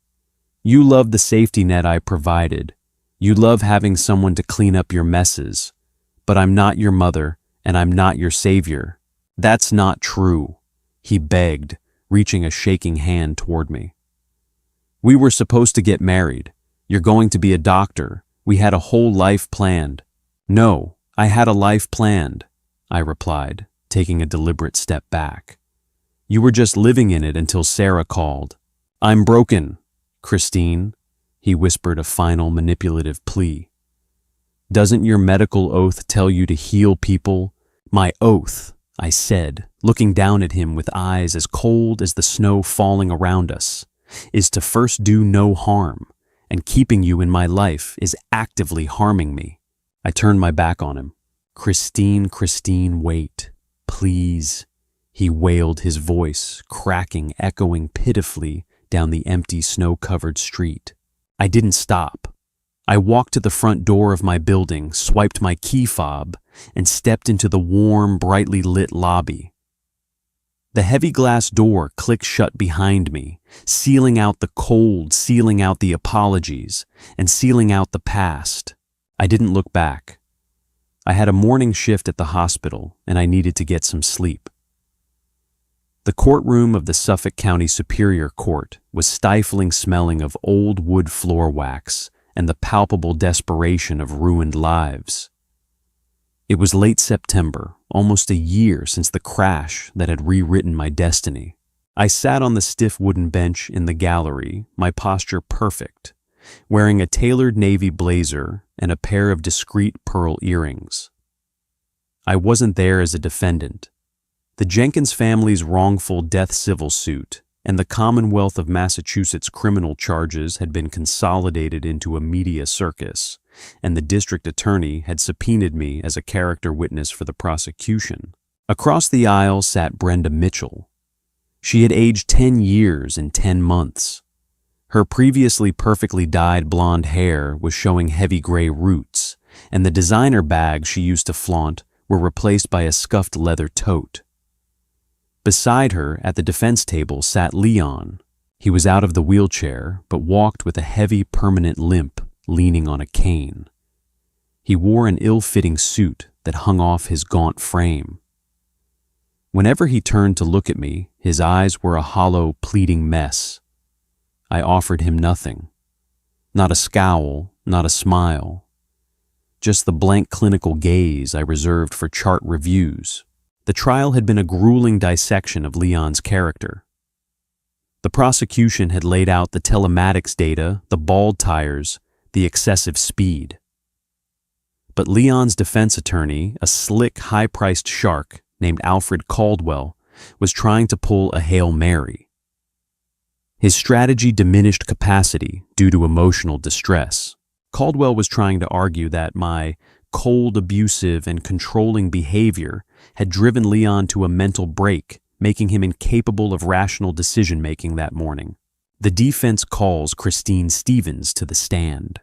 "You love the safety net I provided. You love having someone to clean up your messes. But I'm not your mother, and I'm not your savior." "That's not true," he begged, reaching a shaking hand toward me. "We were supposed to get married. You're going to be a doctor. We had a whole life planned." "No, I had a life planned," I replied, taking a deliberate step back. "You were just living in it until Sarah called." "I'm broken, Christine," he whispered, a final manipulative plea. "Doesn't your medical oath tell you to heal people?" "My oath," I said, looking down at him with eyes as cold as the snow falling around us, "is to first do no harm, and keeping you in my life is actively harming me." I turned my back on him. "Christine, Christine, wait, please," he wailed, his voice cracking, echoing pitifully down the empty, snow-covered street. I didn't stop. I walked to the front door of my building, swiped my key fob, and stepped into the warm, brightly lit lobby. The heavy glass door clicked shut behind me, sealing out the cold, sealing out the apologies, and sealing out the past. I didn't look back. I had a morning shift at the hospital, and I needed to get some sleep. The courtroom of the Suffolk County Superior Court was stifling, smelling of old wood floor wax and the palpable desperation of ruined lives. It was late September, almost a year since the crash that had rewritten my destiny. I sat on the stiff wooden bench in the gallery, my posture perfect, wearing a tailored navy blazer and a pair of discreet pearl earrings. I wasn't there as a defendant. The Jenkins family's wrongful death civil suit and the Commonwealth of Massachusetts criminal charges had been consolidated into a media circus, and the district attorney had subpoenaed me as a character witness for the prosecution. Across the aisle sat Brenda Mitchell. She had aged 10 years in 10 months. Her previously perfectly dyed blonde hair was showing heavy gray roots, and the designer bags she used to flaunt were replaced by a scuffed leather tote. Beside her, at the defense table, sat Leon. He was out of the wheelchair, but walked with a heavy, permanent limp, leaning on a cane. He wore an ill-fitting suit that hung off his gaunt frame. Whenever he turned to look at me, his eyes were a hollow, pleading mess. I offered him nothing. Not a scowl, not a smile. Just the blank clinical gaze I reserved for chart reviews. The trial had been a grueling dissection of Leon's character. The prosecution had laid out the telematics data, the bald tires, the excessive speed. But Leon's defense attorney, a slick, high-priced shark named Alfred Caldwell, was trying to pull a Hail Mary. His strategy diminished capacity due to emotional distress. Caldwell was trying to argue that my cold, abusive, and controlling behavior had driven Leon to a mental break, making him incapable of rational decision-making that morning. The defense calls Christine Stevens to the stand.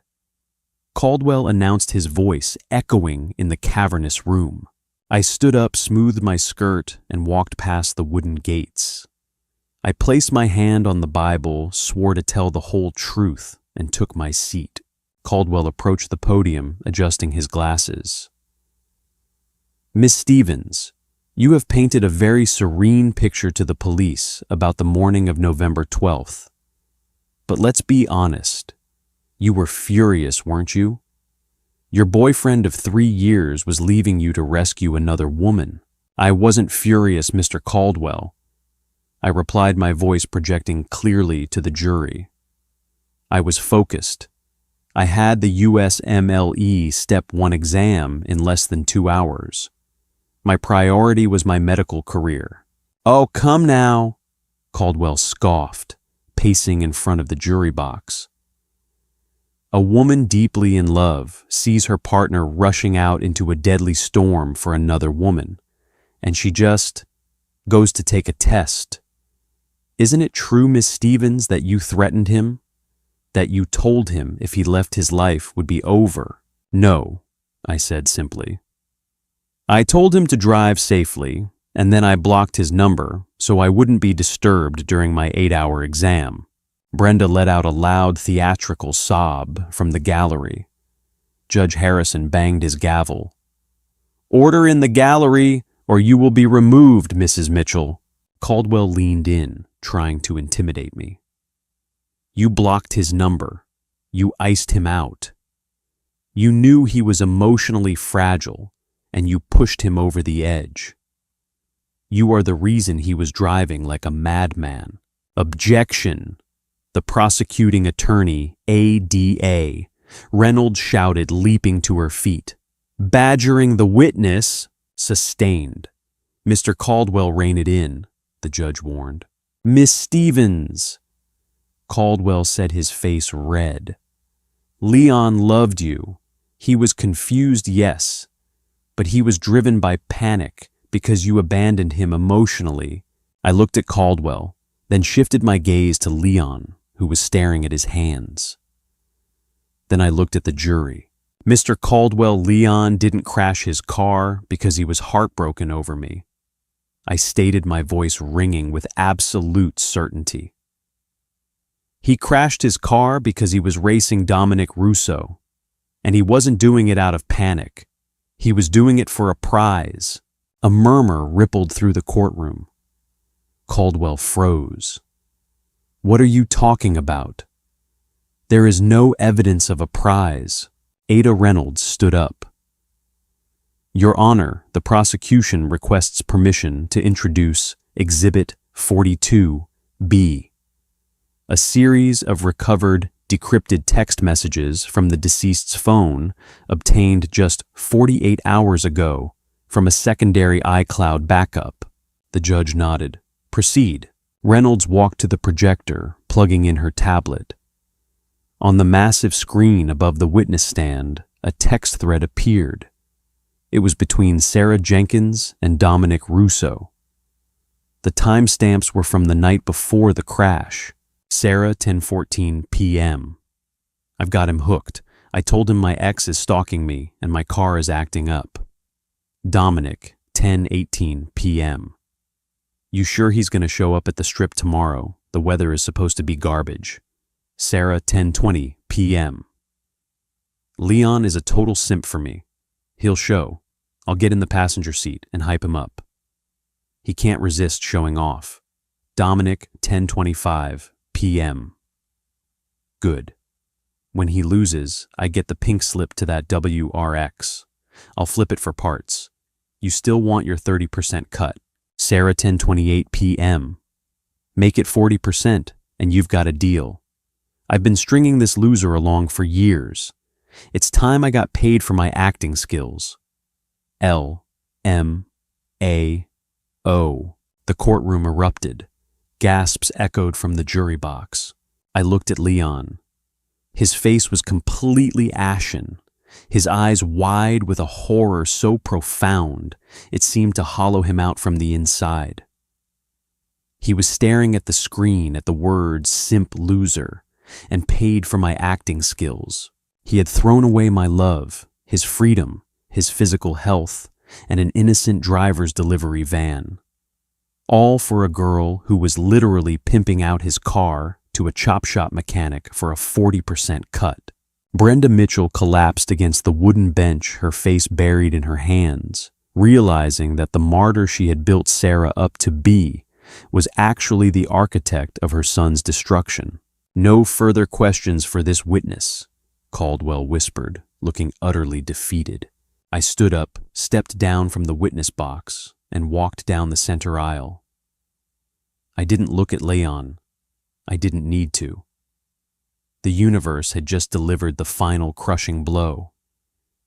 Caldwell announced his voice echoing in the cavernous room. I stood up, smoothed my skirt, and walked past the wooden gates. I placed my hand on the Bible, swore to tell the whole truth, and took my seat. Caldwell approached the podium, adjusting his glasses. Miss Stevens, you have painted a very serene picture to the police about the morning of November 12th. But let's be honest. You were furious, weren't you? Your boyfriend of 3 years was leaving you to rescue another woman. I wasn't furious, Mr. Caldwell. I replied, my voice projecting clearly to the jury. I was focused. I had the USMLE Step 1 exam in less than 2 hours. My priority was my medical career. Oh, come now, Caldwell scoffed, pacing in front of the jury box. A woman deeply in love sees her partner rushing out into a deadly storm for another woman, and she just goes to take a test. Isn't it true, Miss Stevens, that you threatened him? That you told him if he left his life would be over? No, I said simply. I told him to drive safely, and then I blocked his number so I wouldn't be disturbed during my 8-hour exam. Brenda let out a loud theatrical sob from the gallery. Judge Harrison banged his gavel. Order in the gallery, or you will be removed, Mrs. Mitchell. Caldwell leaned in, trying to intimidate me. You blocked his number. You iced him out. You knew he was emotionally fragile, and you pushed him over the edge. You are the reason he was driving like a madman. Objection! The prosecuting attorney, ADA, Reynolds shouted, leaping to her feet. Badgering the witness, sustained. Mr. Caldwell, rein it in, the judge warned. Miss Stevens! Caldwell said, his face red. Leon loved you. He was confused, yes, but he was driven by panic because you abandoned him emotionally. I looked at Caldwell, then shifted my gaze to Leon, who was staring at his hands. Then I looked at the jury. Mr. Caldwell, Leon didn't crash his car because he was heartbroken over me. I stated, my voice ringing with absolute certainty. He crashed his car because he was racing Dominic Russo, and he wasn't doing it out of panic. He was doing it for a prize. A murmur rippled through the courtroom. Caldwell froze. What are you talking about? There is no evidence of a prize. Ada Reynolds stood up. Your Honor, the prosecution requests permission to introduce Exhibit 42B, a series of recovered, decrypted text messages from the deceased's phone obtained just 48 hours ago from a secondary iCloud backup. The judge nodded. Proceed. Reynolds walked to the projector, plugging in her tablet. On the massive screen above the witness stand, a text thread appeared. It was between Sarah Jenkins and Dominic Russo. The timestamps were from the night before the crash. Sarah, 10:14 p.m. I've got him hooked. I told him my ex is stalking me and my car is acting up. Dominic, 10:18 p.m. You sure he's going to show up at the strip tomorrow? The weather is supposed to be garbage. Sarah, 10:20 p.m. Leon is a total simp for me. He'll show. I'll get in the passenger seat and hype him up. He can't resist showing off. Dominic, 10:25 p.m. Good. When he loses, I get the pink slip to that WRX. I'll flip it for parts. You still want your 30% cut. Sarah, 10:28 p.m. Make it 40% and you've got a deal. I've been stringing this loser along for years. It's time I got paid for my acting skills. L. M. A. O. The courtroom erupted. Gasps echoed from the jury box. I looked at Leon. His face was completely ashen, his eyes wide with a horror so profound it seemed to hollow him out from the inside. He was staring at the screen at the words "simp loser" and "paid for my acting skills." He had thrown away my love, his freedom, his physical health, and an innocent driver's delivery van. All for a girl who was literally pimping out his car to a chop shop mechanic for a 40% cut. Brenda Mitchell collapsed against the wooden bench, her face buried in her hands, realizing that the martyr she had built Sarah up to be was actually the architect of her son's destruction. "No further questions for this witness," Caldwell whispered, looking utterly defeated. I stood up, stepped down from the witness box, and walked down the center aisle. I didn't look at Leon. I didn't need to. The universe had just delivered the final crushing blow.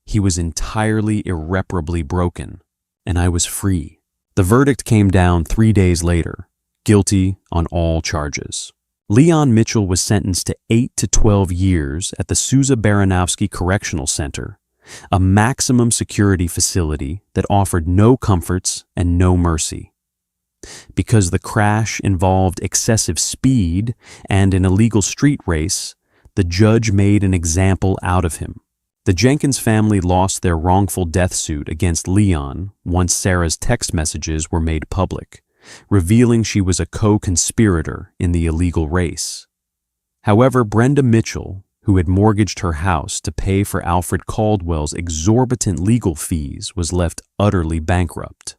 He was entirely irreparably broken, and I was free. The verdict came down 3 days later, guilty on all charges. Leon Mitchell was sentenced to 8 to 12 years at the Souza Baranowski Correctional Center, a maximum security facility that offered no comforts and no mercy. Because the crash involved excessive speed and an illegal street race, the judge made an example out of him. The Jenkins family lost their wrongful death suit against Leon once Sarah's text messages were made public, revealing she was a co-conspirator in the illegal race. However, Brenda Mitchell, who had mortgaged her house to pay for Alfred Caldwell's exorbitant legal fees, was left utterly bankrupt.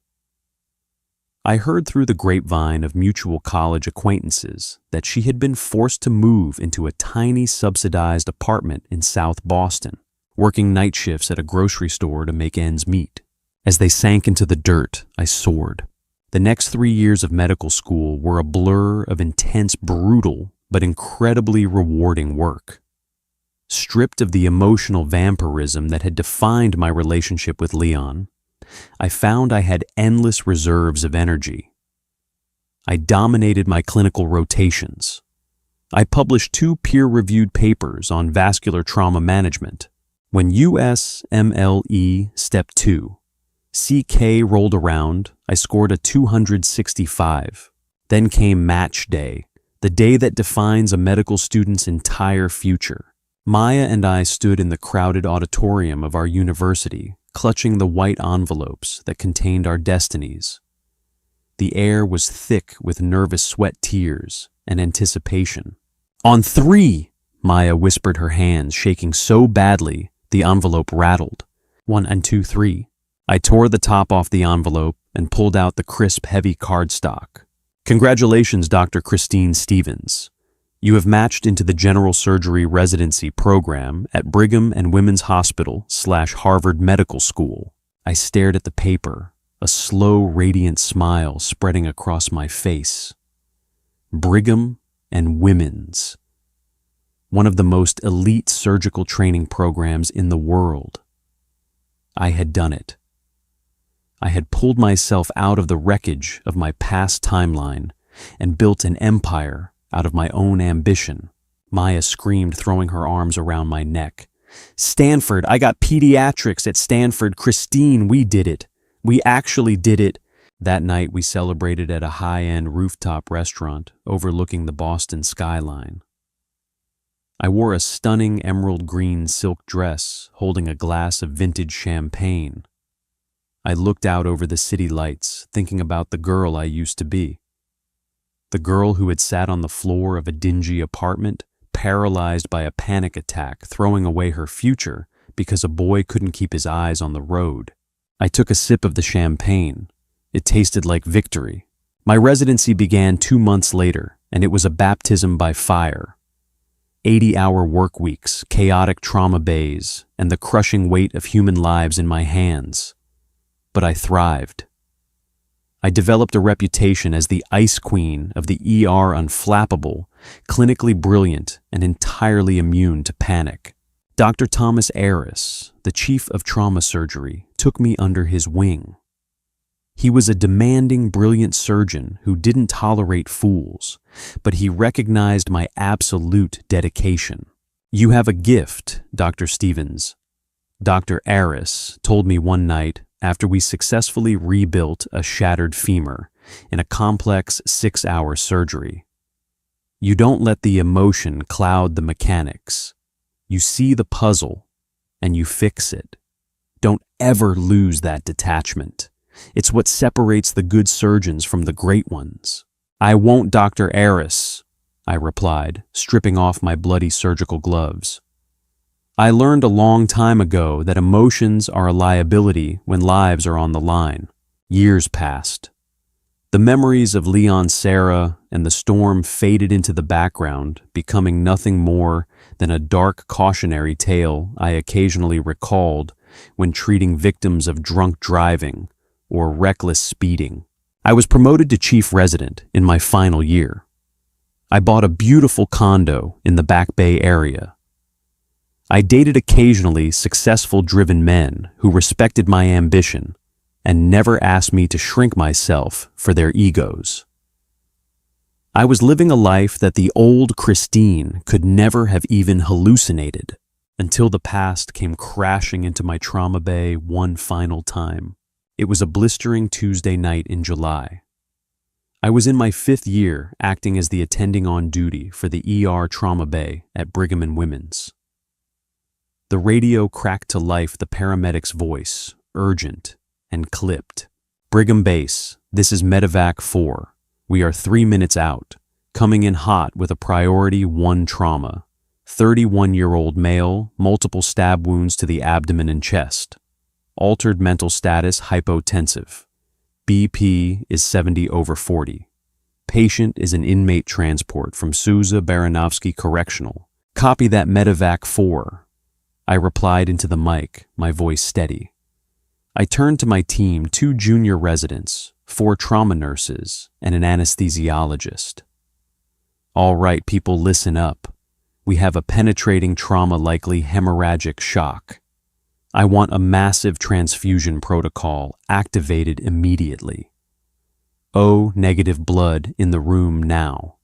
I heard through the grapevine of mutual college acquaintances that she had been forced to move into a tiny subsidized apartment in South Boston, working night shifts at a grocery store to make ends meet. As they sank into the dirt, I soared. The next 3 years of medical school were a blur of intense, brutal, but incredibly rewarding work. Stripped of the emotional vampirism that had defined my relationship with Leon, I found I had endless reserves of energy. I dominated my clinical rotations. I published 2 peer-reviewed papers on vascular trauma management. When USMLE Step 2, CK rolled around, I scored a 265. Then came match day, the day that defines a medical student's entire future. Maya and I stood in the crowded auditorium of our university, clutching the white envelopes that contained our destinies. The air was thick with nervous sweat tears and anticipation. "On 3, Maya whispered, her hands shaking so badly the envelope rattled. 1 and 2, 3. I tore the top off the envelope and pulled out the crisp, heavy cardstock. "Congratulations, Dr. Christine Stevens. You have matched into the general surgery residency program at Brigham and Women's Hospital / Harvard Medical School." I stared at the paper, a slow, radiant smile spreading across my face. Brigham and Women's. One of the most elite surgical training programs in the world. I had done it. I had pulled myself out of the wreckage of my past timeline and built an empire out of my own ambition. Maya screamed, throwing her arms around my neck. "Stanford, I got pediatrics at Stanford. Christine, we did it. We actually did it." That night we celebrated at a high-end rooftop restaurant overlooking the Boston skyline. I wore a stunning emerald green silk dress holding a glass of vintage champagne. I looked out over the city lights, thinking about the girl I used to be. The girl who had sat on the floor of a dingy apartment, paralyzed by a panic attack, throwing away her future because a boy couldn't keep his eyes on the road. I took a sip of the champagne. It tasted like victory. My residency began 2 months later, and it was a baptism by fire. 80-hour work weeks, chaotic trauma bays, and the crushing weight of human lives in my hands. But I thrived. I developed a reputation as the ice queen of the ER, unflappable, clinically brilliant, and entirely immune to panic. Dr. Thomas Aris, the chief of trauma surgery, took me under his wing. He was a demanding, brilliant surgeon who didn't tolerate fools, but he recognized my absolute dedication. "You have a gift, Dr. Stevens," Dr. Aris told me one night after we successfully rebuilt a shattered femur in a complex 6-hour surgery. "You don't let the emotion cloud the mechanics. You see the puzzle, and you fix it. Don't ever lose that detachment. It's what separates the good surgeons from the great ones." "I won't, Dr. Aris," I replied, stripping off my bloody surgical gloves. I learned a long time ago that emotions are a liability when lives are on the line. Years passed. The memories of Leon Serra and the storm faded into the background, becoming nothing more than a dark cautionary tale I occasionally recalled when treating victims of drunk driving or reckless speeding. I was promoted to chief resident in my final year. I bought a beautiful condo in the Back Bay area. I dated occasionally successful driven men who respected my ambition and never asked me to shrink myself for their egos. I was living a life that the old Christine could never have even hallucinated until the past came crashing into my trauma bay one final time. It was a blistering Tuesday night in July. I was in my 5th year acting as the attending on duty for the ER trauma bay at Brigham and Women's. The radio cracked to life the paramedic's voice, urgent and clipped. "Brigham Base, this is Medevac 4. We are 3 minutes out, coming in hot with a priority 1 trauma. 31-year-old male, multiple stab wounds to the abdomen and chest. Altered mental status hypotensive. BP is 70/40. Patient is an inmate transport from Souza Baranovsky Correctional. Copy that, Medevac 4. I replied into the mic, my voice steady. I turned to my team, 2 junior residents, 4 trauma nurses, and an anesthesiologist. "All right, people, listen up. We have a penetrating trauma, likely hemorrhagic shock. I want a massive transfusion protocol activated immediately. O-negative blood in the room now.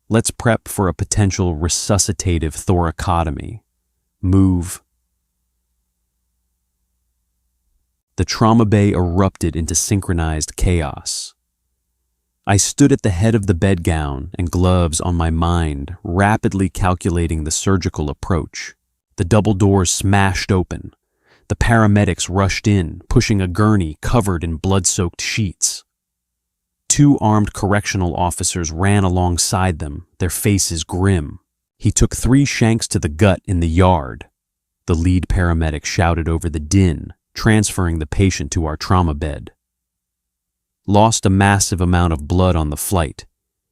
Let's prep for a potential resuscitative thoracotomy. Move." The trauma bay erupted into synchronized chaos. I stood at the head of the bedgown and gloves on my mind, rapidly calculating the surgical approach. The double doors smashed open. The paramedics rushed in, pushing a gurney covered in blood-soaked sheets. 2 armed correctional officers ran alongside them, their faces grim. "He took 3 shanks to the gut in the yard," the lead paramedic shouted over the din, transferring the patient to our trauma bed. "Lost a massive amount of blood on the flight.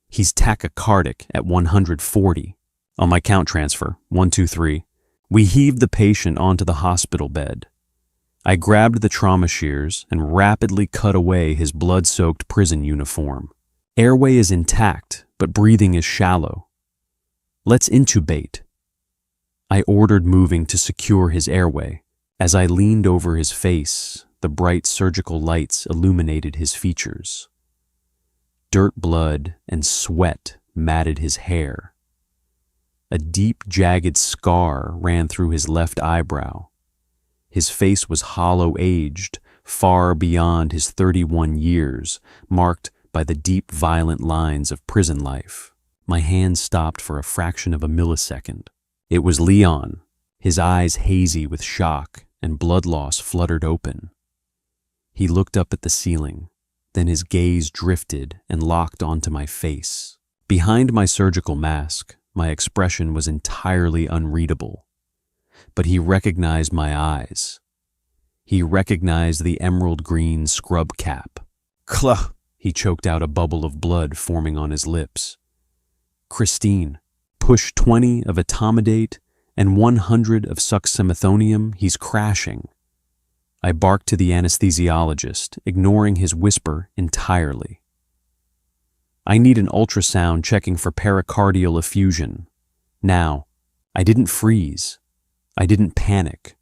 He's tachycardic at 140. On my count transfer, 1, 2, 3. We heaved the patient onto the hospital bed. I grabbed the trauma shears and rapidly cut away his blood-soaked prison uniform. Airway is intact, but breathing is shallow. Let's intubate." I ordered, moving to secure his airway. As I leaned over his face, the bright surgical lights illuminated his features. Dirt, blood, and sweat matted his hair. A deep, jagged scar ran through his left eyebrow. His face was hollow-aged, far beyond his 31 years, marked by the deep, violent lines of prison life. My hand stopped for a fraction of a millisecond. It was Leon, his eyes hazy with shock, and blood loss fluttered open. He looked up at the ceiling. Then his gaze drifted and locked onto my face. Behind my surgical mask, my expression was entirely unreadable. But he recognized my eyes. He recognized the emerald green scrub cap. Cluh! He choked out a bubble of blood forming on his lips. Christine, push 20 of etomidate and 100 of succinylcholine, he's crashing. I barked to the anesthesiologist, ignoring his whisper entirely. I need an ultrasound checking for pericardial effusion. Now, I didn't freeze. I didn't panic.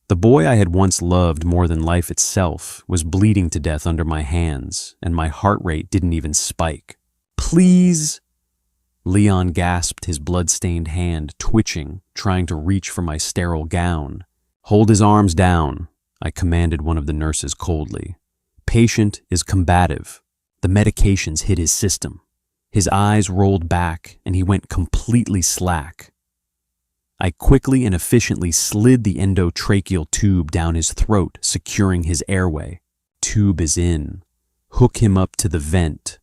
The boy I had once loved more than life itself was bleeding to death under my hands, and my heart rate didn't even spike. Please! Leon gasped, his blood-stained hand twitching, trying to reach for my sterile gown. Hold his arms down, I commanded one of the nurses coldly. Patient is combative. The medications hit his system. His eyes rolled back, and he went completely slack. I quickly and efficiently slid the endotracheal tube down his throat, securing his airway. Tube is in. Hook him up to the vent.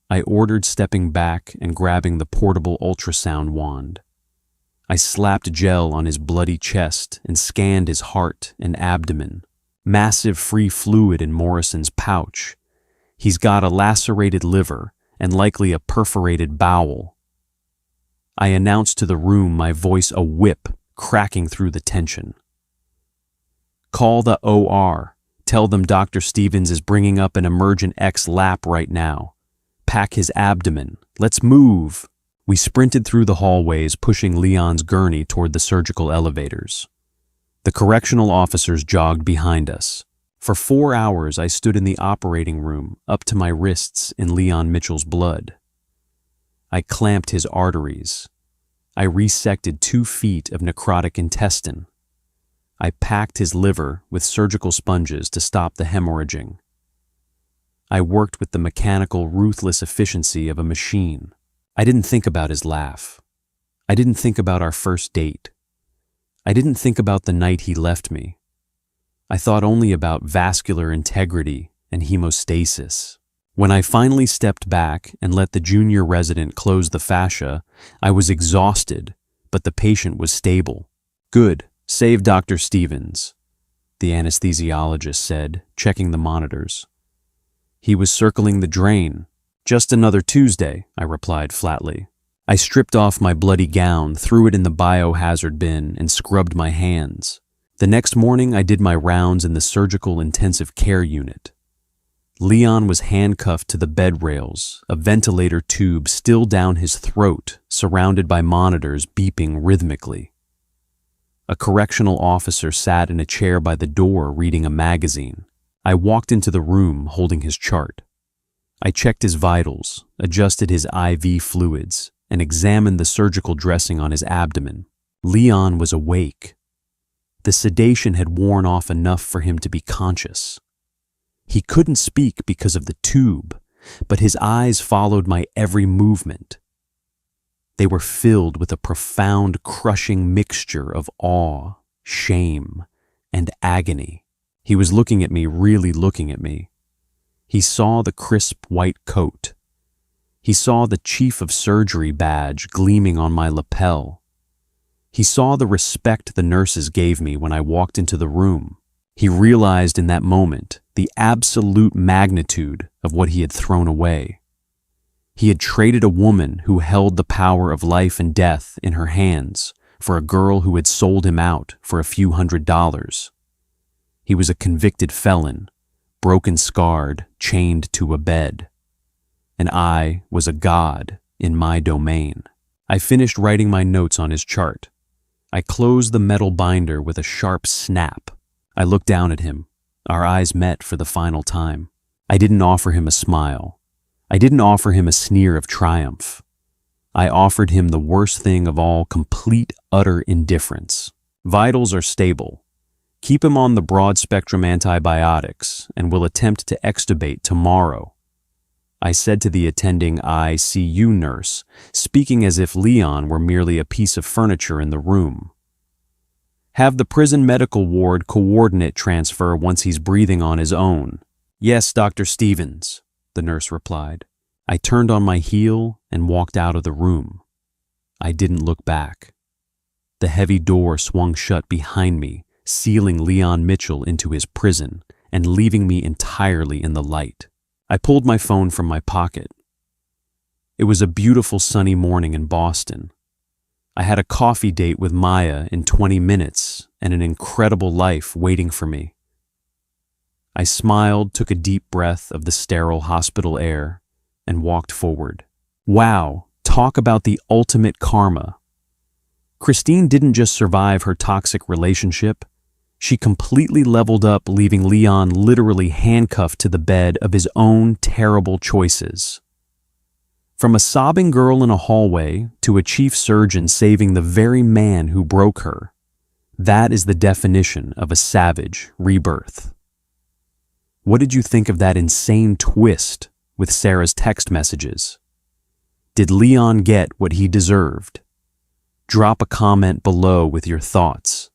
I ordered, stepping back and grabbing the portable ultrasound wand. I slapped gel on his bloody chest and scanned his heart and abdomen. Massive free fluid in Morrison's pouch. He's got a lacerated liver and likely a perforated bowel. I announced to the room, my voice a whip cracking through the tension. Call the OR. Tell them Dr. Stevens is bringing up an emergent X-lap right now. Pack his abdomen. Let's move. We sprinted through the hallways, pushing Leon's gurney toward the surgical elevators. The correctional officers jogged behind us. For 4 hours, I stood in the operating room, up to my wrists in Leon Mitchell's blood. I clamped his arteries. I resected 2 feet of necrotic intestine. I packed his liver with surgical sponges to stop the hemorrhaging. I worked with the mechanical, ruthless efficiency of a machine. I didn't think about his laugh. I didn't think about our first date. I didn't think about the night he left me. I thought only about vascular integrity and hemostasis. When I finally stepped back and let the junior resident close the fascia, I was exhausted, but the patient was stable. Good, save Dr. Stevens, the anesthesiologist said, checking the monitors. He was circling the drain. Just another Tuesday, I replied flatly. I stripped off my bloody gown, threw it in the biohazard bin, and scrubbed my hands. The next morning, I did my rounds in the surgical intensive care unit. Leon was handcuffed to the bed rails, a ventilator tube still down his throat, surrounded by monitors beeping rhythmically. A correctional officer sat in a chair by the door reading a magazine. I walked into the room holding his chart. I checked his vitals, adjusted his IV fluids, and examined the surgical dressing on his abdomen. Leon was awake. The sedation had worn off enough for him to be conscious. He couldn't speak because of the tube, but his eyes followed my every movement. They were filled with a profound, crushing mixture of awe, shame, and agony. He was looking at me, really looking at me. He saw the crisp white coat. He saw the chief of surgery badge gleaming on my lapel. He saw the respect the nurses gave me when I walked into the room. He realized in that moment the absolute magnitude of what he had thrown away. He had traded a woman who held the power of life and death in her hands for a girl who had sold him out for a few $100s. He was a convicted felon, broken, scarred, chained to a bed. And I was a god in my domain. I finished writing my notes on his chart. I closed the metal binder with a sharp snap. I looked down at him. Our eyes met for the final time. I didn't offer him a smile. I didn't offer him a sneer of triumph. I offered him the worst thing of all, complete, utter indifference. Vitals are stable. Keep him on the broad-spectrum antibiotics, and we'll attempt to extubate tomorrow. I said to the attending ICU nurse, speaking as if Leon were merely a piece of furniture in the room. Have the prison medical ward coordinate transfer once he's breathing on his own. Yes, Dr. Stevens, the nurse replied. I turned on my heel and walked out of the room. I didn't look back. The heavy door swung shut behind me, sealing Leon Mitchell into his prison and leaving me entirely in the light. I pulled my phone from my pocket. It was a beautiful sunny morning in Boston. I had a coffee date with Maya in 20 minutes and an incredible life waiting for me. I smiled, took a deep breath of the sterile hospital air, and walked forward. Wow, talk about the ultimate karma. Christine didn't just survive her toxic relationship, she completely leveled up, leaving Leon literally handcuffed to the bed of his own terrible choices. From a sobbing girl in a hallway to a chief surgeon saving the very man who broke her, that is the definition of a savage rebirth. What did you think of that insane twist with Sarah's text messages? Did Leon get what he deserved? Drop a comment below with your thoughts.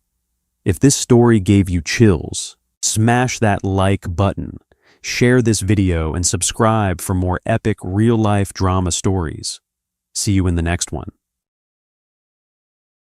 If this story gave you chills, smash that like button, share this video, and subscribe for more epic real-life drama stories. See you in the next one.